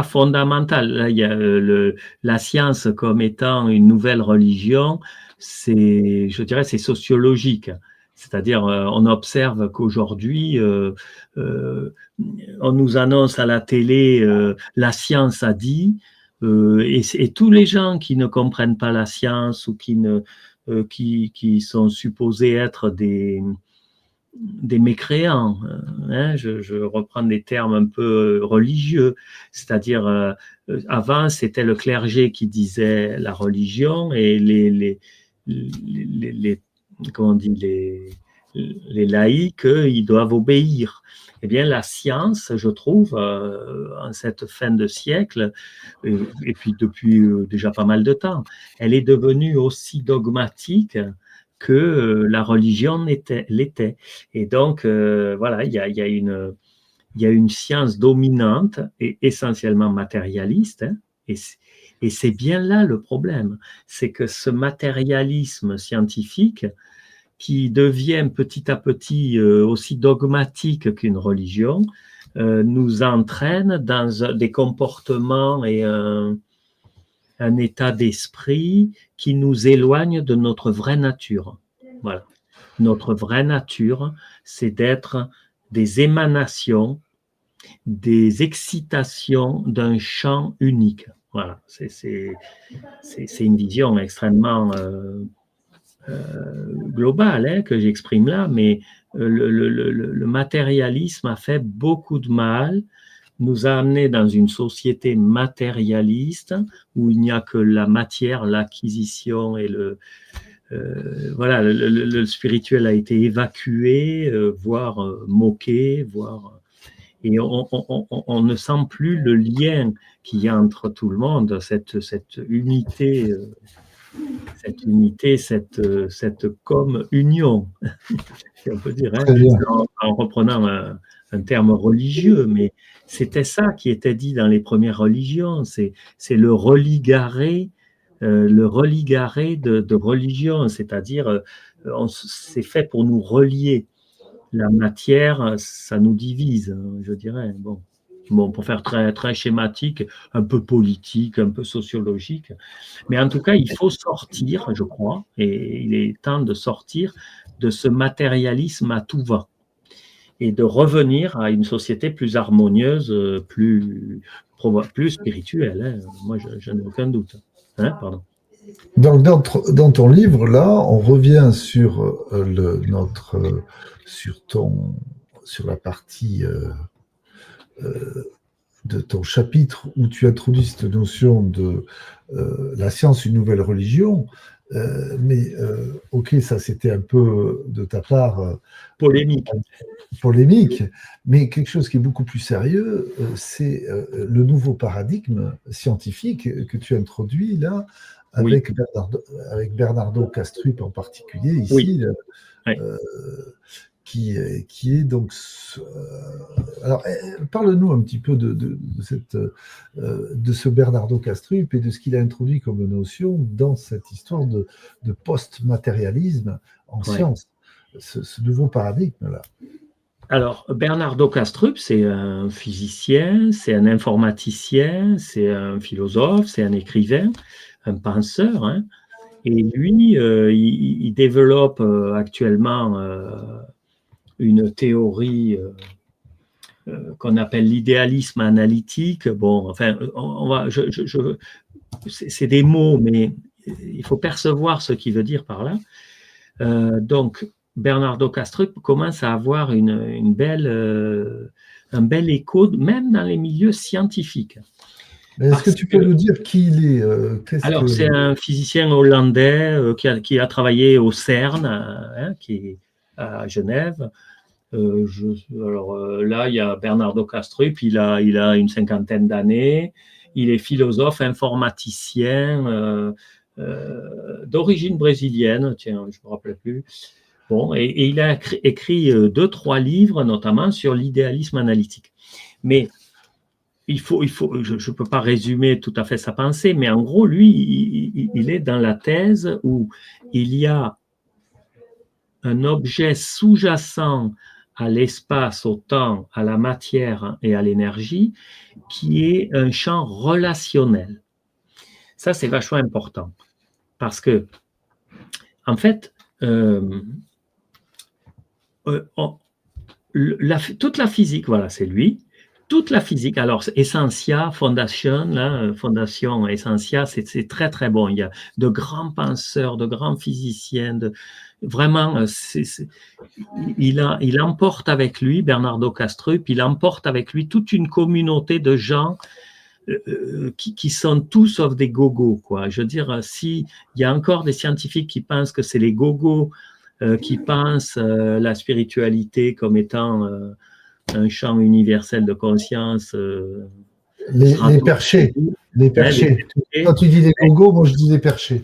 fondamental. Là, il y a la science comme étant une nouvelle religion. Je dirais, c'est sociologique. C'est-à-dire, on observe qu'aujourd'hui, on nous annonce à la télé, la science a dit, et tous les gens qui ne comprennent pas la science ou qui sont supposés être des mécréants, je reprends des termes un peu religieux, c'est-à-dire avant c'était le clergé qui disait la religion et comment on dit, les laïcs, ils doivent obéir. Eh bien, la science, je trouve, en cette fin de siècle, et puis depuis déjà pas mal de temps, elle est devenue aussi dogmatique que la religion l'était. Et donc, voilà, il y a une science dominante et essentiellement matérialiste, et c'est bien là le problème, c'est que ce matérialisme scientifique qui devient petit à petit aussi dogmatique qu'une religion, nous entraîne dans des comportements et un état d'esprit qui nous éloigne de notre vraie nature. Voilà. Notre vraie nature, c'est d'être des émanations, des excitations d'un champ unique. Voilà. C'est une vision extrêmement globale que j'exprime là, mais le matérialisme a fait beaucoup de mal, nous a amenés dans une société matérialiste où il n'y a que la matière, l'acquisition et voilà, le spirituel a été évacué, voire moqué, et on ne sent plus le lien qu'il y a entre tout le monde, cette unité, cette comme union, si on peut dire, en reprenant un terme religieux, mais c'était ça qui était dit dans les premières religions, c'est le religaré de religion, c'est-à-dire c'est fait pour nous relier. La matière, ça nous divise, je dirais. Bon, pour faire très, très schématique, un peu politique, un peu sociologique. Mais en tout cas, il faut sortir, je crois, et il est temps de sortir de ce matérialisme à tout va et de revenir à une société plus harmonieuse, plus spirituelle. Moi, je n'ai aucun doute. Pardon. Donc, dans ton livre, là, on revient sur sur la partie de ton chapitre où tu introduis cette notion de la science, une nouvelle religion. Mais ok, ça c'était un peu de ta part polémique, mais quelque chose qui est beaucoup plus sérieux, c'est le nouveau paradigme scientifique que tu introduis là, avec Bernardo Kastrup en particulier, ici, qui est donc... alors, parle-nous un petit peu de ce Bernardo Kastrup et de ce qu'il a introduit comme notion dans cette histoire de post-matérialisme en science, ce nouveau paradigme-là. Alors, Bernardo Kastrup, c'est un physicien, c'est un informaticien, c'est un philosophe, c'est un écrivain, un penseur, hein. Et lui, il développe actuellement une théorie qu'on appelle l'idéalisme analytique. Bon, enfin, c'est des mots, mais il faut percevoir ce qu'il veut dire par là. Donc, Bernardo Kastrup commence à avoir un bel écho, même dans les milieux scientifiques. Est-ce que tu peux nous dire qui il est? Alors, c'est un physicien hollandais qui a travaillé au CERN, hein, qui est à Genève. Là, il y a Bernardo Kastrup, il a une 50aine d'années. Il est philosophe, informaticien, d'origine brésilienne, tiens, je ne me rappelle plus. Bon, et il a écrit 2-3 livres, notamment sur l'idéalisme analytique. Mais je ne peux pas résumer tout à fait sa pensée, mais en gros, lui, il est dans la thèse où il y a un objet sous-jacent à l'espace, au temps, à la matière et à l'énergie, qui est un champ relationnel. Ça, c'est vachement important. Parce que, en fait, toute la physique, voilà, c'est lui. Toute la physique, alors Essentia, Fondation Essentia, c'est très très bon. Il y a de grands penseurs, de grands physiciens, vraiment, il emporte avec lui, Bernardo Kastrup, il emporte avec lui toute une communauté de gens qui sont tous sauf des gogos, quoi. Je veux dire, s'il y a encore des scientifiques qui pensent que c'est les gogos qui pensent la spiritualité comme étant un champ universel de conscience. Les perchés. Les perchés. Quand tu dis les gogos, moi je dis les perchés.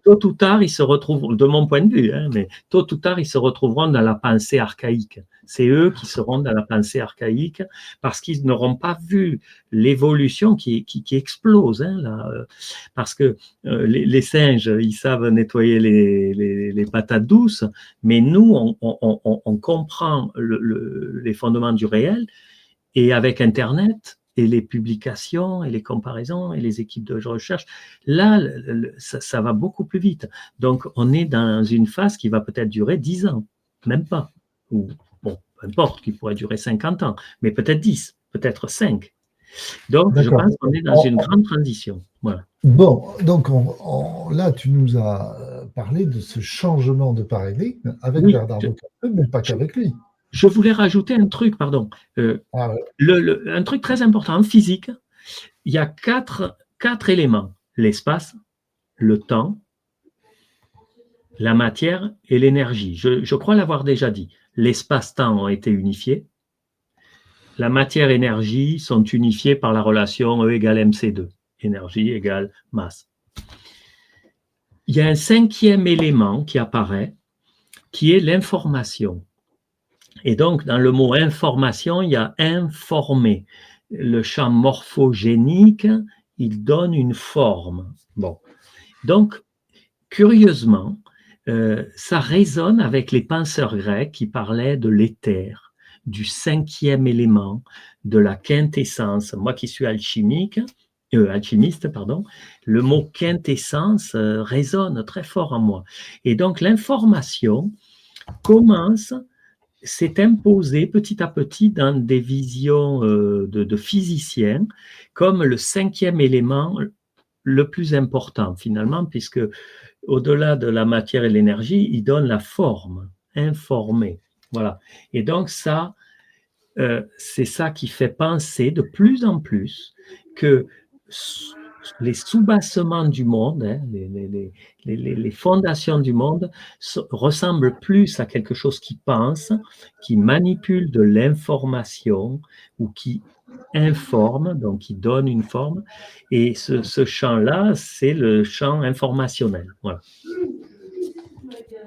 Tôt ou tard, ils se retrouvent, de mon point de vue, hein, mais tôt ou tard, ils se retrouveront dans la pensée archaïque. C'est eux qui seront dans la pensée archaïque parce qu'ils n'auront pas vu l'évolution qui explose. Hein, là, parce que les singes, ils savent nettoyer les patates douces, mais nous, on comprend les fondements du réel et avec Internet, et les publications et les comparaisons et les équipes de recherche, là, ça va beaucoup plus vite. Donc, on est dans une phase qui va peut-être durer 10 ans, même pas. Ou, bon, peu importe, qui pourrait durer 50 ans, mais peut-être 10, peut-être 5. Donc, je pense qu'on est dans une grande transition. Voilà. Bon, donc là, tu nous as parlé de ce changement de paradigme avec Bernardo Kastrup, mais pas qu'avec lui. Je voulais rajouter un truc, pardon. Un truc très important en physique, il y a quatre éléments. L'espace, le temps, la matière et l'énergie. Je crois l'avoir déjà dit. L'espace-temps ont été unifiés. La matière et l'énergie sont unifiées par la relation E égale mc2. Énergie égale masse. Il y a un 5e élément qui apparaît, qui est l'information. Et donc, dans le mot information, il y a informer. Le champ morphogénique, il donne une forme. Bon. Donc, curieusement, ça résonne avec les penseurs grecs qui parlaient de l'éther, du 5e élément, de la quintessence. Moi qui suis alchimiste, le mot quintessence résonne très fort en moi. Et donc, l'information s'est imposé petit à petit dans des visions de physiciens comme le 5e élément le plus important finalement, puisque au-delà de la matière et l'énergie, il donne la forme, informer. Voilà. Et donc ça, c'est ça qui fait penser de plus en plus que les soubassements du monde, hein, les fondations du monde ressemblent plus à quelque chose qui pense, qui manipule de l'information ou qui informe, donc qui donne une forme. Et ce champ-là, c'est le champ informationnel. Voilà.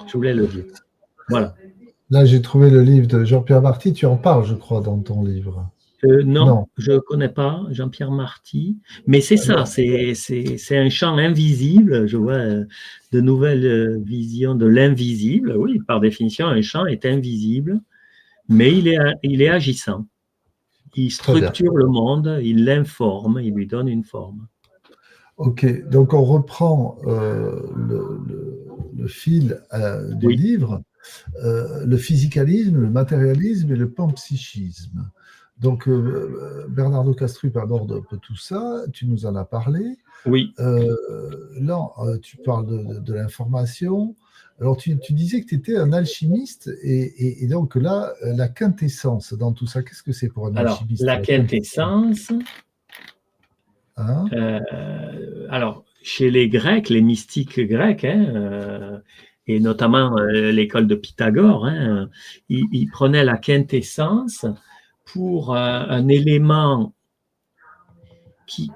Je voulais le dire. Voilà. Là, j'ai trouvé le livre de Jean-Pierre Marty. Tu en parles, je crois, dans ton livre. Non, Non. je ne connais pas Jean-Pierre Marty, mais c'est ça, Non. c'est un champ invisible. Je vois de nouvelles visions de l'invisible. Oui, par définition, un champ est invisible, mais il est agissant. Il Très bien. structure le monde, il l'informe, il lui donne une forme. Ok, donc on reprend le fil du Oui, livre, le physicalisme, le matérialisme et le panpsychisme. Donc Bernardo Castrup aborde un peu tout ça, tu nous en as parlé. oui. Là, tu parles de l'information. Alors tu disais que tu étais un alchimiste et donc là, la quintessence dans tout ça, qu'est-ce que c'est pour un Alors, alchimiste? la quintessence, Hein? alors, chez les Grecs, les mystiques grecs, et notamment l'école de Pythagore, ils prenaient la quintessence pour un élément qui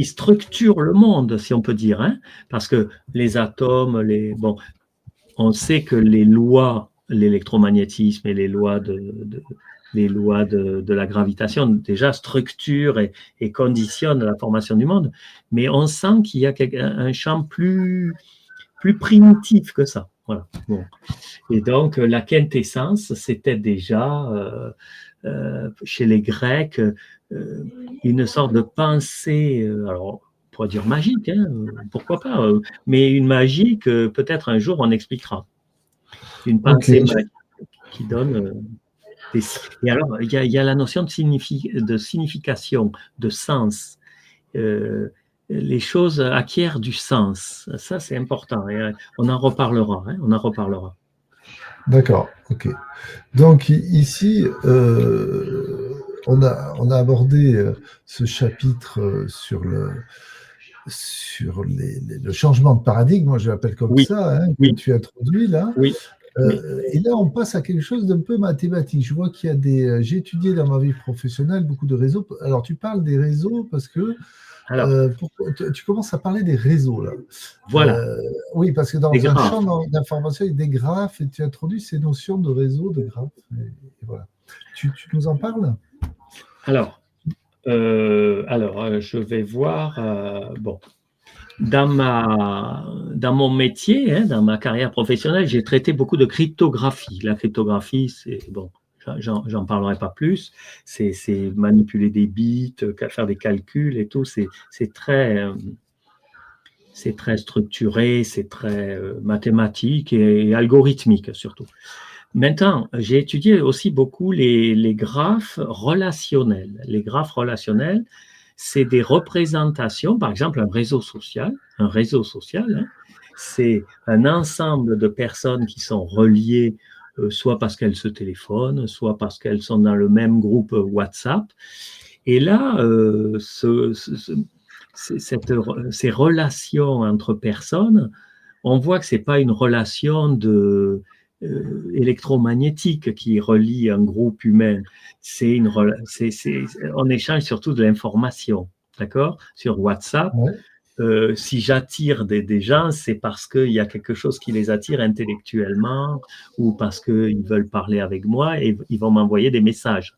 structure le monde, si on peut dire, parce que les atomes, bon, on sait que les lois, l'électromagnétisme et les lois de la gravitation déjà structurent et conditionnent la formation du monde, mais on sent qu'il y a un champ plus primitif que ça. Voilà. Bon. Et donc, la quintessence, c'était déjà, chez les Grecs, une sorte de pensée, alors, on pourrait dire magique, pourquoi pas, mais une magie que peut-être un jour on expliquera. Une Ok, pensée magique qui donne des... Et alors, il y a la notion de signification, de sens. Les choses acquièrent du sens. Ça, c'est important. Et on en reparlera. On en reparlera. d'accord, ok. Donc ici, on a abordé ce chapitre sur le changement de paradigme, moi je l'appelle comme Oui, ça, que oui, tu introduis là. oui, oui. Et là, on passe à quelque chose d'un peu mathématique. Je vois qu'il y a j'ai étudié dans ma vie professionnelle beaucoup de réseaux. Alors, tu parles des réseaux parce que Alors, tu commences à parler des réseaux là. voilà, Oui, parce que les dans un graphes. champ d'information, il y a des graphes et tu introduis ces notions de réseau, de graphes. Et voilà. Tu nous en parles? Alors, je vais voir. Bon, dans mon métier, dans ma carrière professionnelle, j'ai traité beaucoup de cryptographie. La cryptographie, c'est bon, j'en parlerai pas plus. C'est manipuler des bits, faire des calculs et tout. C'est très structuré, c'est très mathématique et algorithmique surtout. Maintenant, j'ai étudié aussi beaucoup les graphes relationnels. Les graphes relationnels, c'est des représentations, par exemple un réseau social. Un réseau social, c'est un ensemble de personnes qui sont reliées, soit parce qu'elles se téléphonent, soit parce qu'elles sont dans le même groupe WhatsApp. Et là, ces relations entre personnes, on voit que ce n'est pas une relation électromagnétique qui relie un groupe humain. On échange surtout de l'information, d'accord? Sur WhatsApp, Ouais. si j'attire des gens, c'est parce qu'il y a quelque chose qui les attire intellectuellement ou parce qu'ils veulent parler avec moi et ils vont m'envoyer des messages.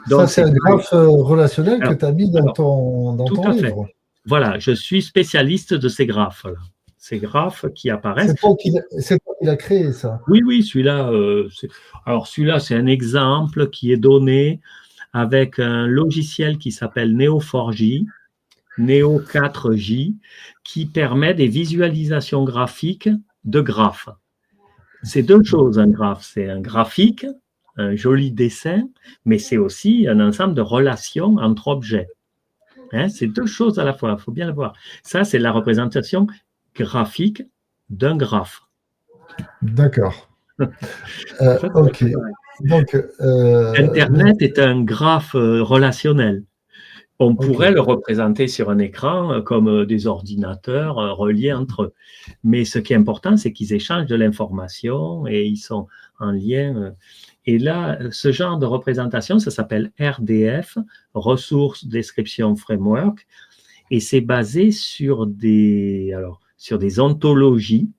Ça, Donc, c'est un graphe relationnel que alors, tu as mis dans tout ton à fait. livre. Voilà, je suis spécialiste de ces graphes-là. Ces graphes qui apparaissent. C'est toi qui l'as créé, ça. Oui, celui-là, c'est un exemple qui est donné avec un logiciel qui s'appelle Neo4j, Neo 4J, qui permet des visualisations graphiques de graphes. C'est deux choses, un graphe. C'est un graphique, un joli dessin, mais c'est aussi un ensemble de relations entre objets. C'est deux choses à la fois, il faut bien le voir. Ça, c'est la représentation graphique d'un graphe. D'accord. Ok. Donc, Internet est un graphe relationnel. On pourrait ok. le représenter sur un écran comme des ordinateurs reliés entre eux. Mais ce qui est important, c'est qu'ils échangent de l'information et ils sont en lien. Et là, ce genre de représentation, ça s'appelle RDF, Resource Description Framework, et c'est basé sur sur des ontologies.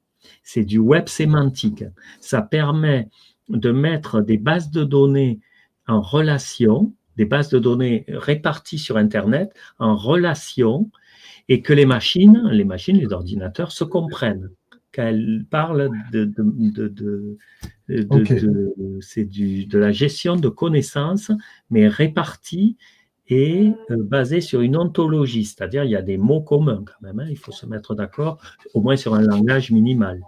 C'est du web sémantique. Ça permet de mettre des bases de données en relation, des bases de données réparties sur Internet en relation, et que les machines, les ordinateurs se comprennent, qu'elles parlent c'est de la gestion de connaissances, mais réparties et basées sur une ontologie, c'est-à-dire il y a des mots communs quand même, hein, il faut se mettre d'accord, au moins sur un langage minimal.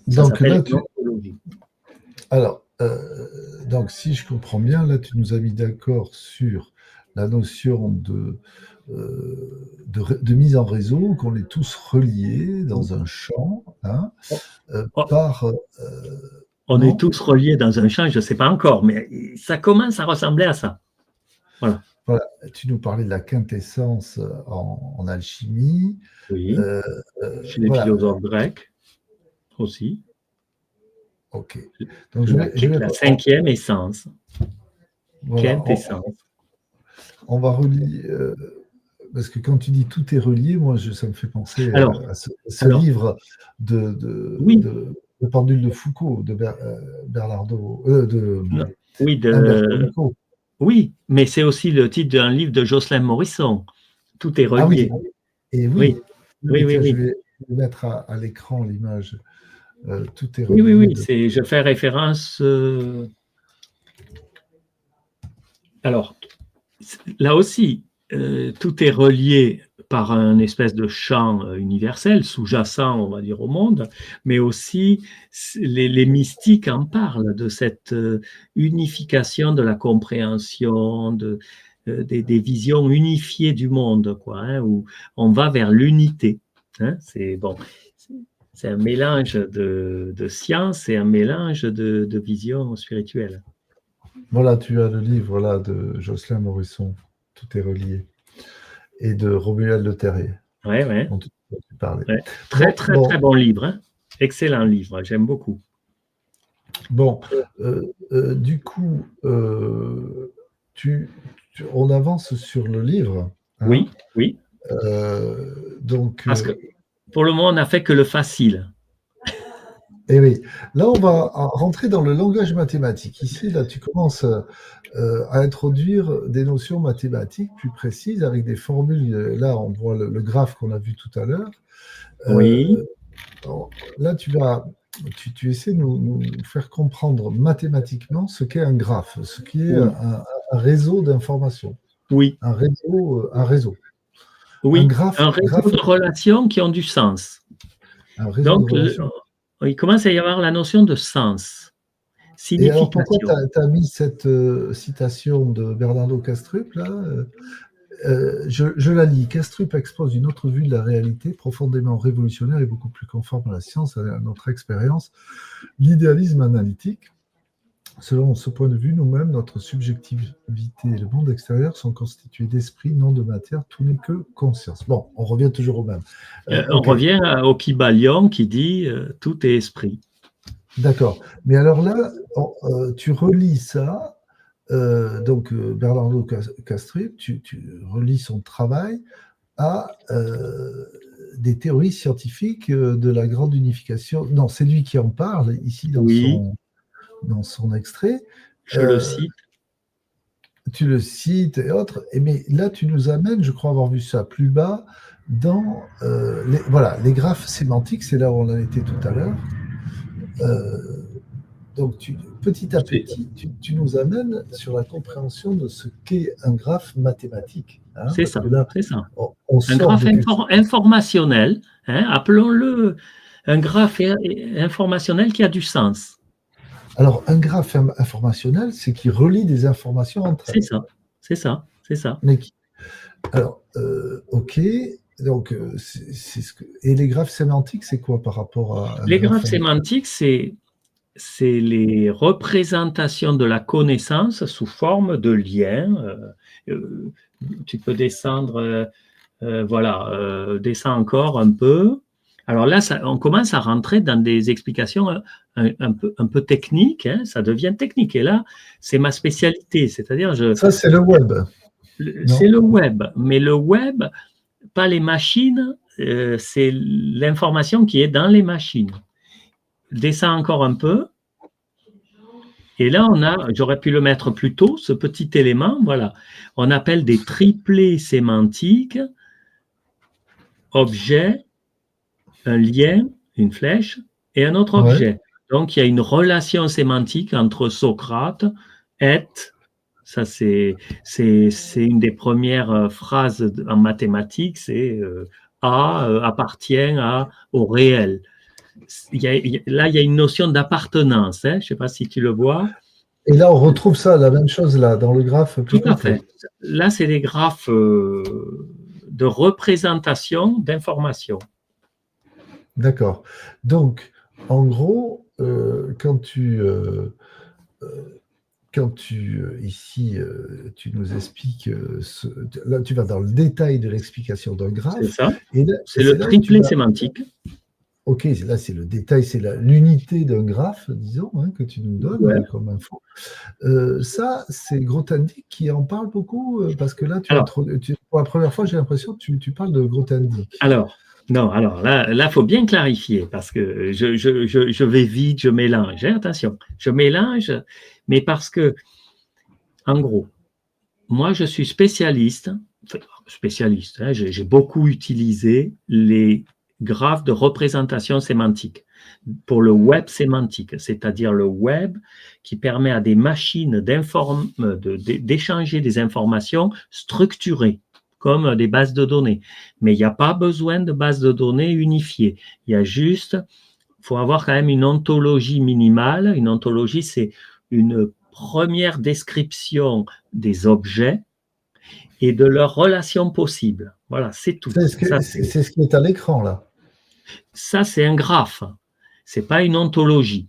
Ça s'appelle une ontologie. Alors, donc si je comprends bien, là tu nous as mis d'accord sur la notion de mise en réseau, qu'on est tous reliés dans un champ, hein, par... on est tous reliés dans un champ, je ne sais pas encore, mais ça commence à ressembler à ça. Voilà. Voilà. Tu nous parlais de la quintessence en alchimie. Oui, chez les philosophes grecs aussi. Ok. Donc, la cinquième essence. Voilà, quintessence. On va relier... parce que quand tu dis tout est relié, moi, ça me fait penser à ce livre de Pendule de Foucault, de Bernardo... oui, oui, mais c'est aussi le titre d'un livre de Jocelyn Morisson. Tout est relié. Ah oui, et oui. Oui. Je vais mettre à l'écran l'image. Tout est relié. Oui. Je fais référence... Alors, là aussi, tout est relié par un espèce de champ universel, sous-jacent, on va dire, au monde, mais aussi les mystiques en parlent de cette unification de la compréhension, des visions unifiées du monde, quoi, hein, où on va vers l'unité. Hein, c'est un mélange de science et un mélange de vision spirituelle. Voilà, tu as le livre là, de Jocelyn Morisson, Tout est relié, et de Romuald Le Terrier. Oui. Dont tu parlais. Ouais. Très bon livre. Hein. Excellent livre, j'aime beaucoup. Bon, du coup, on avance sur le livre. Hein. Oui. Donc, parce que pour le moment, on n'a fait que le facile. Et oui, là, on va rentrer dans le langage mathématique. Ici, là, tu commences à introduire des notions mathématiques plus précises avec des formules. Là, on voit le graphe qu'on a vu tout à l'heure. Oui. Là, tu essaies de nous faire comprendre mathématiquement ce qu'est un graphe, ce qui est un réseau d'informations. Oui. Un réseau. Oui, un réseau de relations qui ont du sens. Donc, il commence à y avoir la notion de sens. Et alors, pourquoi tu as mis cette citation de Bernardo Kastrup là je la lis. Kastrup expose une autre vue de la réalité profondément révolutionnaire et beaucoup plus conforme à la science, à notre expérience, l'idéalisme analytique. Selon ce point de vue, nous-mêmes, notre subjectivité et le monde extérieur sont constitués d'esprit, non de matière, tout n'est que conscience. Bon, on revient toujours au même. On revient au Kybalion qui dit tout est esprit. D'accord. Mais alors là, tu relis ça, donc Bernardo Kastrup, tu relis son travail à des théories scientifiques de la grande unification. Non, c'est lui qui en parle ici dans son extrait. Je le cite. Tu le cites et autres. Mais là, tu nous amènes, je crois avoir vu ça plus bas, dans les graphes sémantiques. C'est là où on en était tout à l'heure. Donc, petit à petit, tu nous amènes sur la compréhension de ce qu'est un graphe mathématique. Hein, c'est ça. Un graphe informationnel, hein, appelons-le un graphe informationnel qui a du sens. Alors, un graphe informationnel, c'est qui relie des informations entre elles. C'est ça. Alors, ok. Donc, et les graphes sémantiques, c'est quoi par rapport à... Les graphes sémantiques, c'est les représentations de la connaissance sous forme de liens. Tu peux descendre, descends encore un peu. Alors là, on commence à rentrer dans des explications un peu techniques, hein, ça devient technique. Et là, c'est ma spécialité, c'est-à-dire... Ça, c'est le web. C'est le web, mais le web, pas les machines, c'est l'information qui est dans les machines. Descends encore un peu. Et là, j'aurais pu le mettre plus tôt, ce petit élément, voilà. On appelle des triplés sémantiques, objet, un lien, une flèche, et un autre Ouais. objet. Donc, il y a une relation sémantique entre Socrate et, ça c'est une des premières phrases en mathématiques, c'est A appartient au réel. Là, il y a une notion d'appartenance, hein, je ne sais pas si tu le vois. Et là, on retrouve ça, la même chose là, dans le graphe plus Tout à complet. fait. Là, c'est des graphes de représentation d'informations. D'accord. Donc, en gros, ici, tu nous expliques, là, tu vas dans le détail de l'explication d'un C'est graphe. ça. Et là, C'est le là où tu triplé vas- sémantique. Ok, là, c'est le détail, c'est l'unité d'un graphe, disons, hein, que tu nous donnes Ouais. comme info. Ça, c'est Grothendieck qui en parle beaucoup, parce que là, pour la première fois, j'ai l'impression que tu parles de Grothendieck. Alors là, faut bien clarifier parce que je vais vite, je mélange. Hein, attention, je mélange, mais parce que, en gros, moi, je suis spécialiste, hein, j'ai beaucoup utilisé les graphes de représentation sémantique pour le web sémantique, c'est-à-dire le web qui permet à des machines d'échanger des informations structurées, comme des bases de données. Mais il n'y a pas besoin de bases de données unifiées. Il y a juste, il faut avoir quand même une ontologie minimale. Une ontologie, c'est une première description des objets et de leurs relations possibles. Voilà, c'est tout. C'est ce qui est à l'écran, là. Ça, c'est un graphe. Ce n'est pas une ontologie.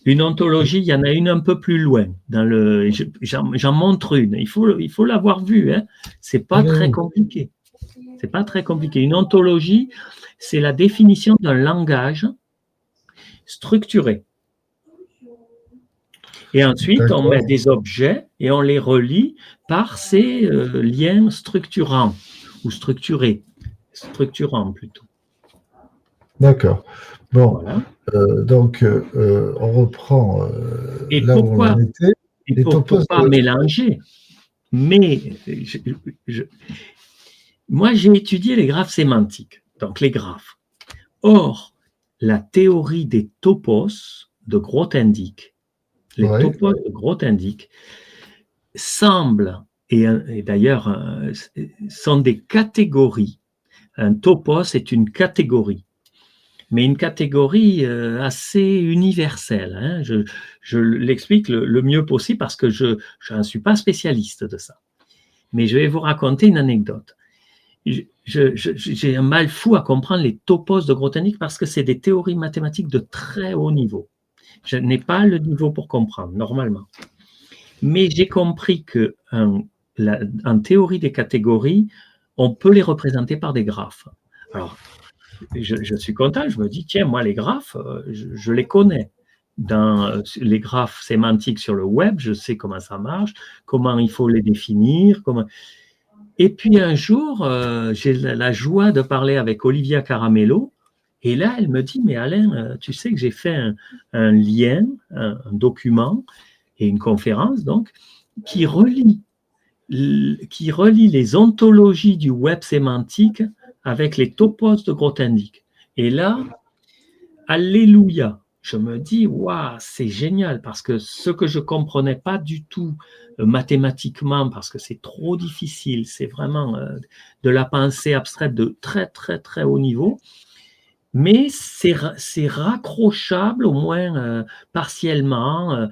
Une ontologie, il y en a une un peu plus loin. J'en montre une. Il faut l'avoir vue. Hein. C'est pas très compliqué. C'est pas très compliqué. Une ontologie, c'est la définition d'un langage structuré. Et ensuite, on met des objets et on les relie par ces liens structurants ou structurés. Structurants plutôt. D'accord. Bon, voilà. Donc on reprend et là pourquoi, où on en était. Et pour ne pas mélanger, mais moi j'ai étudié les graphes sémantiques, donc les graphes. Or, la théorie des topos de Grothendieck, les topos de Grothendieck semblent, et d'ailleurs sont des catégories. Un topos est une catégorie, mais une catégorie assez universelle. Hein. Je l'explique le mieux possible parce que je ne suis pas spécialiste de ça. Mais je vais vous raconter une anecdote. J'ai un mal fou à comprendre les topos de Grothendieck parce que c'est des théories mathématiques de très haut niveau. Je n'ai pas le niveau pour comprendre, normalement. Mais j'ai compris qu'en théorie des catégories, on peut les représenter par des graphes. Alors, je suis content, je me dis, tiens, moi, les graphes, je les connais. Dans les graphes sémantiques sur le web, je sais comment ça marche, comment il faut les définir. Et puis un jour, j'ai la joie de parler avec Olivia Caramello, et là, elle me dit, mais Alain, tu sais que j'ai fait un lien, un document et une conférence, donc, qui relie les ontologies du web sémantique avec les topos de Grothendieck. Et là, alléluia, je me dis, waouh, c'est génial, parce que ce que je ne comprenais pas du tout mathématiquement, parce que c'est trop difficile, c'est vraiment de la pensée abstraite de très, très, très haut niveau, mais c'est raccrochable, au moins partiellement,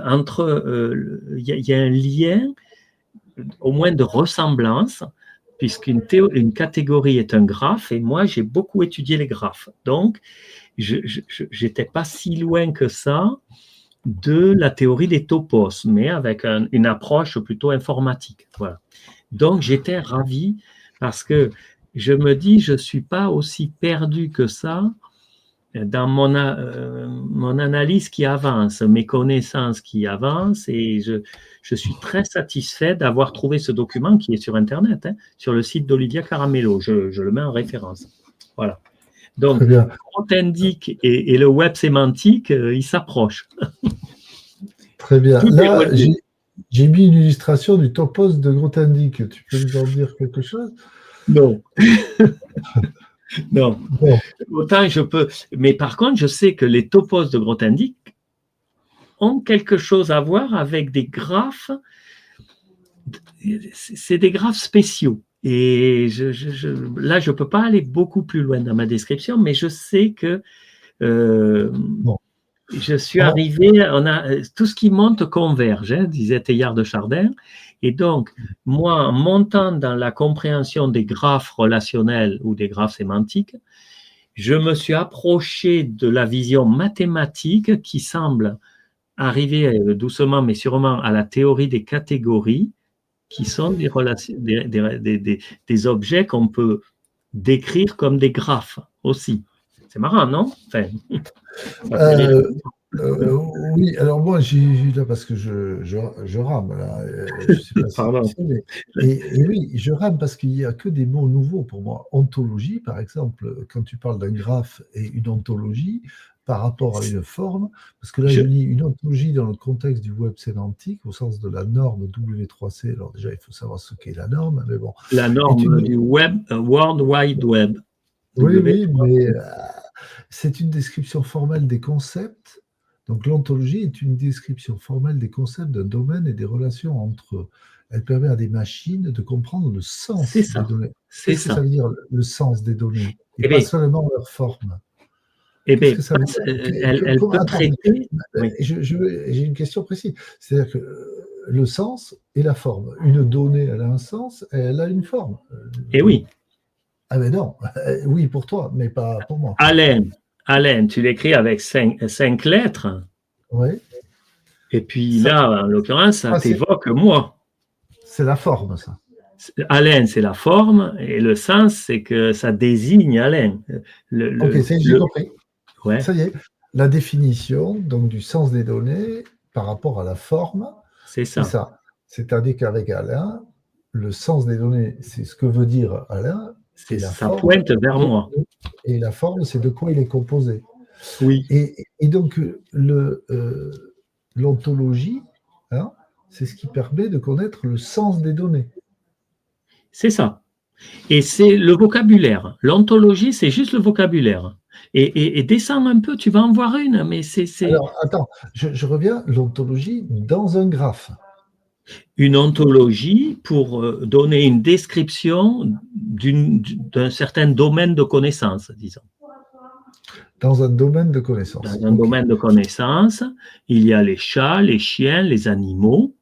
entre, il y a un lien, au moins de ressemblance, puisqu'une catégorie est un graphe, et moi, j'ai beaucoup étudié les graphes. Donc, je n'étais pas si loin que ça de la théorie des topos, mais avec une approche plutôt informatique. Voilà. Donc, j'étais ravi parce que je me dis, je ne suis pas aussi perdu que ça dans mon analyse qui avance, mes connaissances qui avancent, et je suis très satisfait d'avoir trouvé ce document qui est sur Internet, hein, sur le site d'Olivia Caramello. Je le mets en référence. Voilà. Donc, Grothendieck et le web sémantique, ils s'approchent. Très bien. Tout est Là, relié. j'ai mis une illustration du topos de Grothendieck. Tu peux nous en dire quelque chose? Non. Non. Bon. Autant je peux. Mais par contre, je sais que les topos de Grothendieck ont quelque chose à voir avec des graphes. C'est des graphes spéciaux. Et là, je ne peux pas aller beaucoup plus loin dans ma description, mais je sais que Bon. je suis arrivé, tout ce qui monte converge, hein, disait Teilhard de Chardin. Et donc, moi, en montant dans la compréhension des graphes relationnels ou des graphes sémantiques, je me suis approché de la vision mathématique qui semble arriver doucement mais sûrement à la théorie des catégories, qui sont des objets qu'on peut décrire comme des graphes aussi. C'est marrant, non? Enfin, oui, alors moi, là, parce que je rame, là. Je sais pas si Pardon. tu sais, mais, et oui, je rame parce qu'il n'y a que des mots nouveaux pour moi. Ontologie, par exemple, quand tu parles d'un graphe et une ontologie, par rapport à une forme, parce que là, je lis une ontologie dans le contexte du web sémantique, au sens de la norme W3C. Alors déjà, il faut savoir ce qu'est la norme, mais bon. La norme du web, World Wide Web. Oui, oui, mais c'est une description formelle des concepts. Donc l'ontologie est une description formelle des concepts d'un domaine et des relations entre eux. Elle permet à des machines de comprendre le sens des données. Qu'est-ce que ça veut dire, le sens des données, et pas seulement leur forme? Qu'est-ce que ça veut dire? Elle peut traiter. J'ai une question précise. C'est-à-dire que le sens et la forme. Une donnée, elle a un sens et elle a une forme. Eh oui. Ah ben non, oui pour toi, mais pas pour moi. Alain, tu l'écris avec 5 lettres. Oui. Et puis là, en l'occurrence, ça t'évoque moi. C'est la forme, ça. Alain, c'est la forme, et le sens, c'est que ça désigne Alain. Ok, j'ai compris. Ouais. Ça y est, la définition donc, du sens des données par rapport à la forme, c'est ça. C'est-à-dire qu'avec Alain, le sens des données, c'est ce que veut dire Alain. C'est ça pointe vers moi. Et la forme, c'est de quoi il est composé. Oui. Et donc, l'ontologie, hein, c'est ce qui permet de connaître le sens des données. C'est ça. Et c'est le vocabulaire. L'ontologie, c'est juste le vocabulaire. Et descends un peu, tu vas en voir une, mais c'est... Alors, attends, je reviens, l'ontologie dans un graphe. Une ontologie pour donner une description d'un certain domaine de connaissance, disons. Dans un domaine de connaissance. Dans un domaine de connaissance, il y a les chats, les chiens, les animaux.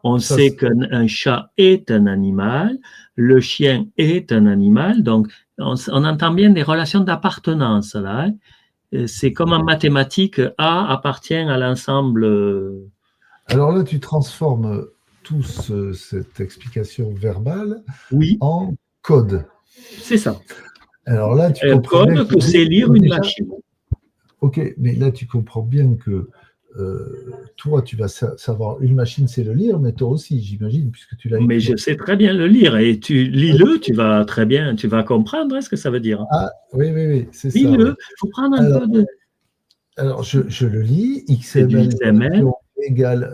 On sait qu'un chat est un animal, le chien est un animal, donc on entend bien des relations d'appartenance là. Hein. C'est comme en mathématiques, A appartient à l'ensemble. Alors là, tu transformes cette explication verbale en code. C'est ça. Alors là, tu comprends code que c'est lire une machine. Ok, mais là, tu comprends bien que toi, tu vas savoir, une machine, c'est le lire, mais toi aussi, j'imagine, puisque tu l'as écrit. Mais je sais très bien le lire, et tu lis-le, tu vas très bien, tu vas comprendre ce que ça veut dire. Ah, oui, c'est ça. Lis-le, il faut prendre un peu de... Alors, je le lis, XML égale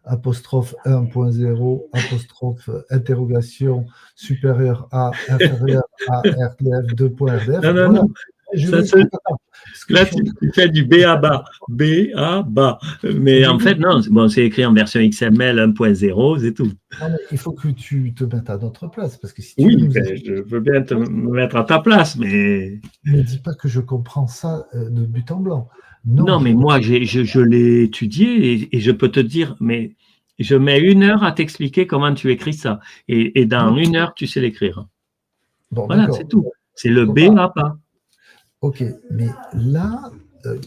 apostrophe 1.0, apostrophe interrogation supérieure à, inférieure à, RDF, 2.RDF. Non. Là, tu fais du B à bas. Mais en fait, non, bon, c'est écrit en version XML 1.0, c'est tout. Non, mais il faut que tu te mettes à notre place. Parce que si je veux bien te mettre à ta place, mais... Ne dis pas que je comprends ça de but en blanc. Non, mais moi, je l'ai étudié et je peux te dire, mais je mets 1 heure à t'expliquer comment tu écris ça. Et dans 1 heure, tu sais l'écrire. Bon, voilà, c'est tout. C'est le B à bas. Ok, mais là,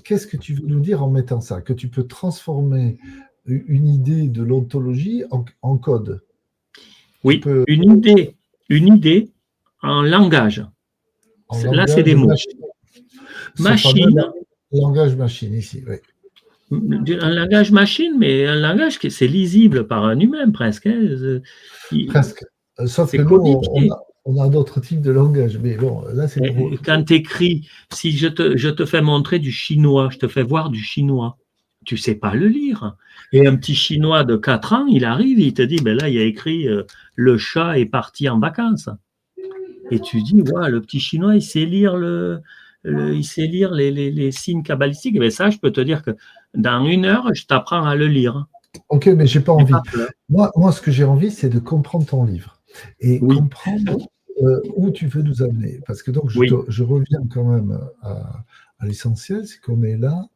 qu'est-ce que tu veux nous dire en mettant ça? Que tu peux transformer une idée de l'ontologie en code? Oui, une idée en langage. Là, c'est des mots. Machine. Langage machine ici, oui. Un langage machine, mais un langage qui c'est lisible par un humain presque. Hein. Presque. Sauf que nous, on a d'autres types de langage, mais bon, là c'est... Quand tu écris, si je te fais montrer du chinois, je te fais voir du chinois. tu ne sais pas le lire. Et un petit Chinois de 4 ans, il arrive, il te dit, ben là, il y a écrit le chat est parti en vacances. Et tu dis, ouais, le petit Chinois, il sait lire il sait lire les signes kabbalistiques. Mais ça, je peux te dire que dans 1 heure, je t'apprends à le lire. Ok, mais j'ai pas envie. Moi, ce que j'ai envie, c'est de comprendre ton livre et comprendre où tu veux nous amener. Parce que donc, je reviens quand même à l'essentiel, c'est qu'on est là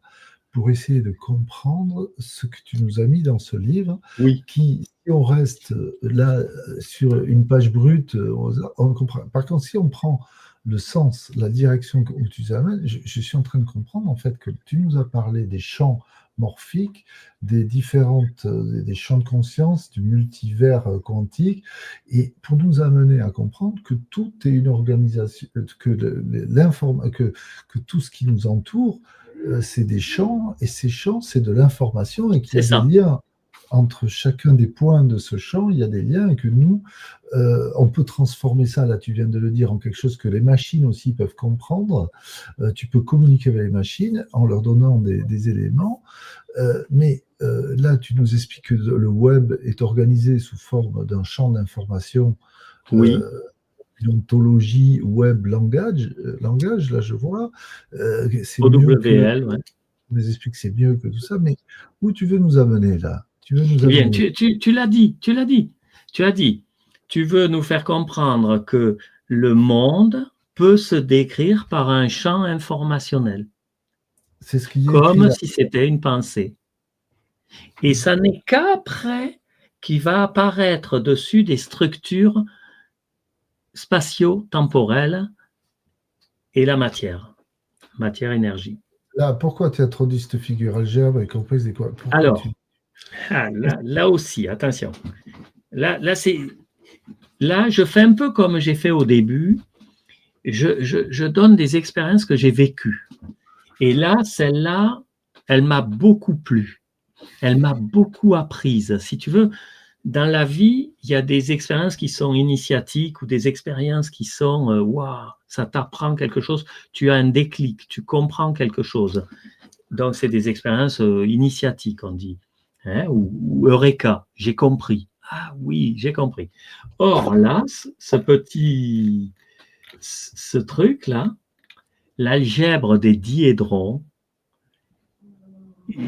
pour essayer de comprendre ce que tu nous as mis dans ce livre, qui, si on reste là sur une page brute, on comprend. Par contre, si on prend le sens, la direction où tu nous amènes, je suis en train de comprendre en fait que tu nous as parlé des champs morphiques, des champs de conscience, du multivers quantique, et pour nous amener à comprendre que tout est une organisation, que tout ce qui nous entoure, c'est des champs, et ces champs, c'est de l'information, et qu'il y a des liens entre chacun des points de ce champ, il y a des liens, et que nous, on peut transformer ça, là tu viens de le dire, en quelque chose que les machines aussi peuvent comprendre. Tu peux communiquer avec les machines en leur donnant des éléments, mais là tu nous expliques que le web est organisé sous forme d'un champ d'information, l'ontologie web langage, là je vois, c'est OWL, ouais. Tu nous expliques que c'est mieux que tout ça, mais où tu veux nous amener là? Tu l'as dit, tu as dit, tu veux nous faire comprendre que le monde peut se décrire par un champ informationnel, c'est ce qui est comme si c'était une pensée. Et ça n'est qu'après qu'il va apparaître dessus des structures spatio-temporelles et la matière-énergie. Là, pourquoi tu as introduit cette figure algèbre et complexe et quoi? Alors, là aussi, attention. Là, je fais un peu comme j'ai fait au début. Je donne des expériences que j'ai vécues. Et là, celle-là, elle m'a beaucoup plu. Elle m'a beaucoup apprise. Si tu veux, dans la vie, il y a des expériences qui sont initiatiques ou des expériences qui sont waouh, ça t'apprend quelque chose, tu as un déclic, tu comprends quelque chose. Donc, c'est des expériences initiatiques, on dit. Hein, ou Eureka, j'ai compris. Ah oui, j'ai compris. Or, là, ce truc-là, l'algèbre des diédrons,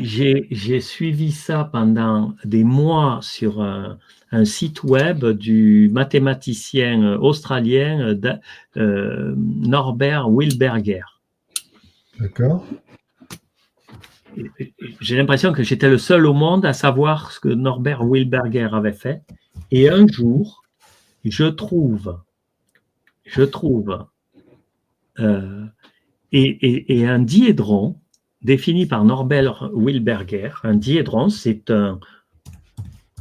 j'ai suivi ça pendant des mois sur un site web du mathématicien australien Norbert Wilberger. D'accord. J'ai l'impression que j'étais le seul au monde à savoir ce que Norbert Wilberger avait fait. Et un jour, je trouve et un diédron défini par Norbert Wilberger. Un diédron, c'est un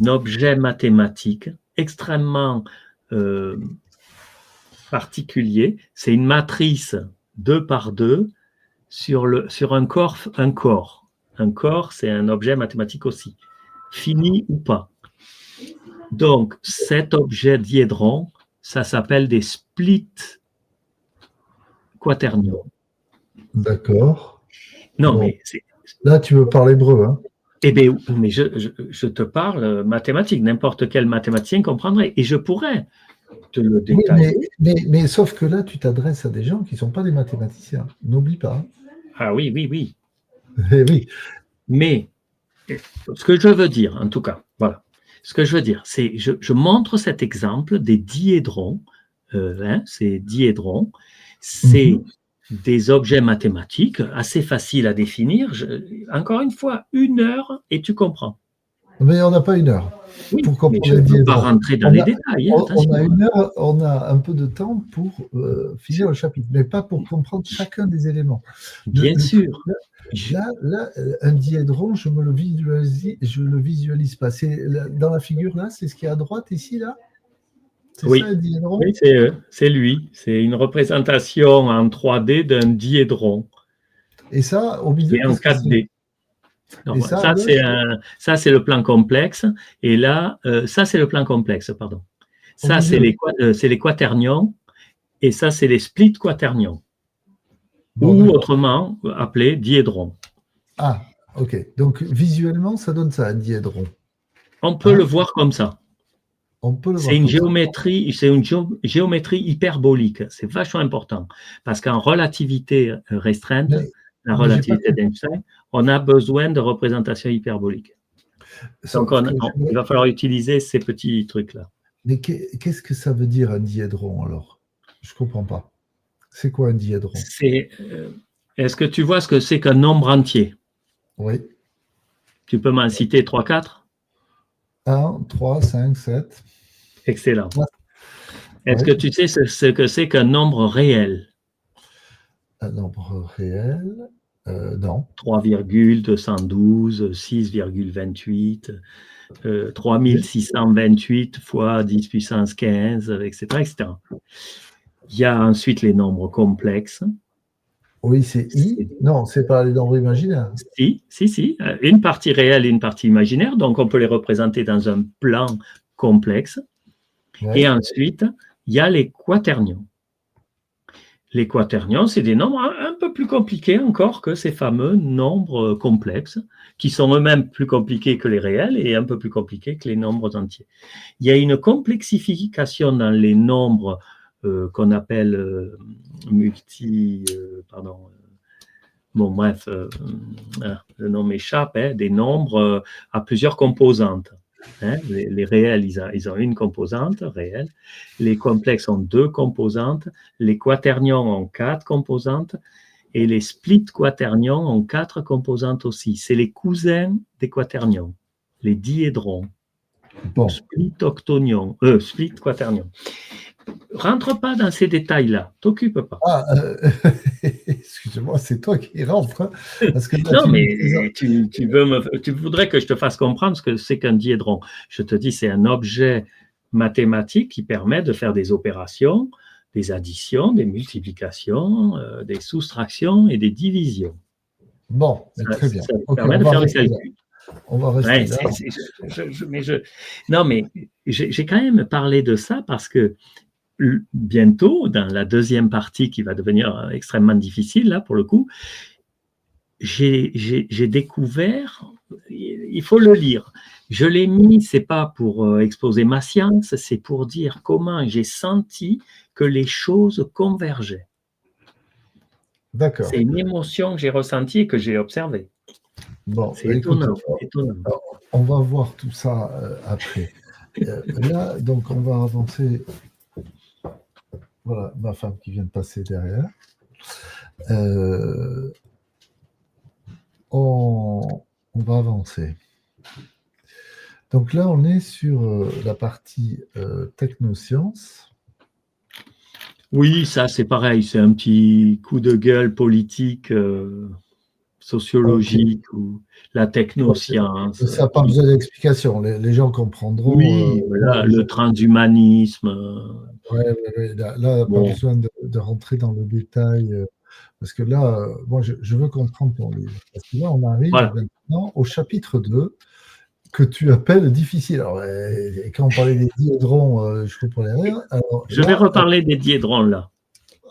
objet mathématique extrêmement particulier. C'est une matrice 2 par 2 sur un corps. Un corps, c'est un objet mathématique aussi, fini ou pas. Donc, cet objet diédron, ça s'appelle des splits quaternions. D'accord. Non, bon. mais là, tu veux parler hébreu, hein? Eh bien, mais je te parle mathématique. N'importe quel mathématicien comprendrait. Et je pourrais te le détailler. Oui, mais sauf que là, tu t'adresses à des gens qui ne sont pas des mathématiciens. N'oublie pas. Ah oui. Oui. Mais ce que je veux dire, en tout cas, voilà. Ce que je veux dire, c'est je montre cet exemple des diédrons. Ces diédrons, c'est des objets mathématiques assez faciles à définir. Encore une fois, 1 heure et tu comprends. Mais on n'a pas 1 heure. Oui, pour comprendre mais je ne peux pas rentrer dans les détails. On a 1 heure, on a un peu de temps pour finir le chapitre, mais pas pour comprendre chacun des éléments. Bien sûr. Là, un diédron, je le visualise pas. C'est dans la figure là, c'est ce qui est à droite ici là. Oui, c'est lui. C'est une représentation en 3D d'un diédron. Et ça, au milieu, et en 4D. Non, ça c'est le plan complexe. Et là, ça c'est le plan complexe, pardon. Ça c'est les quaternions. Et ça c'est les splits quaternions. Ou autrement appelé diédron. Ah, Ok, donc visuellement, ça donne ça, un diédron. On peut le voir comme ça. On peut le voir C'est une comme ça. géométrie hyperbolique. C'est vachement important. Parce qu'en relativité restreinte, la mais j'ai pas relativité d'Einstein, on a besoin de représentations hyperboliques. Donc, il va falloir utiliser ces petits trucs-là. Mais qu'est-ce que ça veut dire un diédron alors? Je ne comprends pas. C'est quoi un diédron? Est-ce que tu vois ce que c'est qu'un nombre entier? Oui. Tu peux m'en citer 3-4? 1, 3, 5, 7. Excellent. Ouais. Est-ce que tu sais ce que c'est qu'un nombre réel? Un nombre réel? Non. 3,212, 6,28, 3628 fois 10 puissance 15, etc., etc. Il y a ensuite les nombres complexes. Oui, c'est I. Non, c'est pas les nombres imaginaires. Si. Une partie réelle et une partie imaginaire. Donc, on peut les représenter dans un plan complexe. Ouais. Et ensuite, il y a les quaternions. Les quaternions, c'est des nombres un peu plus compliqués encore que ces fameux nombres complexes, qui sont eux-mêmes plus compliqués que les réels et un peu plus compliqués que les nombres entiers. Il y a une complexification dans les nombres qu'on appelle le nom m'échappe, des nombres à plusieurs composantes. Les réels, ils ont une composante réelle. Les complexes ont 2 composantes. Les quaternions ont 4 composantes. Et les split quaternions ont 4 composantes aussi. C'est les cousins des quaternions, les diédrons. Bon. Split quaternions. Rentre pas dans ces détails-là, t'occupe pas. Excusez-moi, c'est toi qui rentre. Hein, parce que là, non, mais tu voudrais que je te fasse comprendre ce que c'est qu'un diédron. Je te dis, c'est un objet mathématique qui permet de faire des opérations, des additions, des multiplications, des soustractions et des divisions. Bon, très bien. Ça permet de faire des calculs. On va rester là. Non, mais j'ai quand même parlé de ça parce que bientôt, dans la deuxième partie qui va devenir extrêmement difficile, là, pour le coup, j'ai découvert, il faut le lire. Je l'ai mis, c'est pas pour exposer ma science, c'est pour dire comment j'ai senti que les choses convergeaient. D'accord. C'est une émotion que j'ai ressentie et que j'ai observée. Bon, c'est étonnant. Alors, on va voir tout ça après. Là, donc, on va avancer. Voilà, ma femme qui vient de passer derrière. On va avancer. Donc là, on est sur la partie technosciences. Oui, ça c'est pareil, c'est un petit coup de gueule politique, sociologique, ou la technoscience. Ça n'a pas besoin d'explication, les gens comprendront. Oui, voilà, le transhumanisme. Oui, là, pas besoin de rentrer dans le détail, parce que là, moi, je veux comprendre ton livre. Parce que là, on arrive maintenant au chapitre 2, que tu appelles difficile. Alors, et quand on parlait des diédrons, je ne comprenais rien. Alors, je vais reparler des diédrons, là.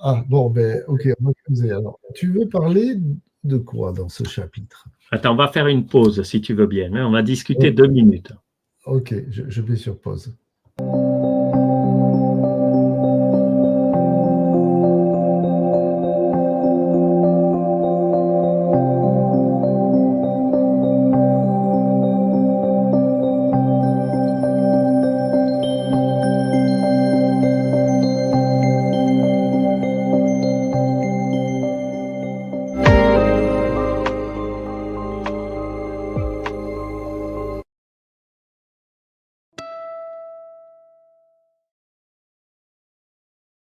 Ah, bon, ok, on va creuser. Alors, tu veux parler de quoi dans ce chapitre? Attends, on va faire une pause, si tu veux bien. On va discuter 2 minutes. Ok, je vais sur pause.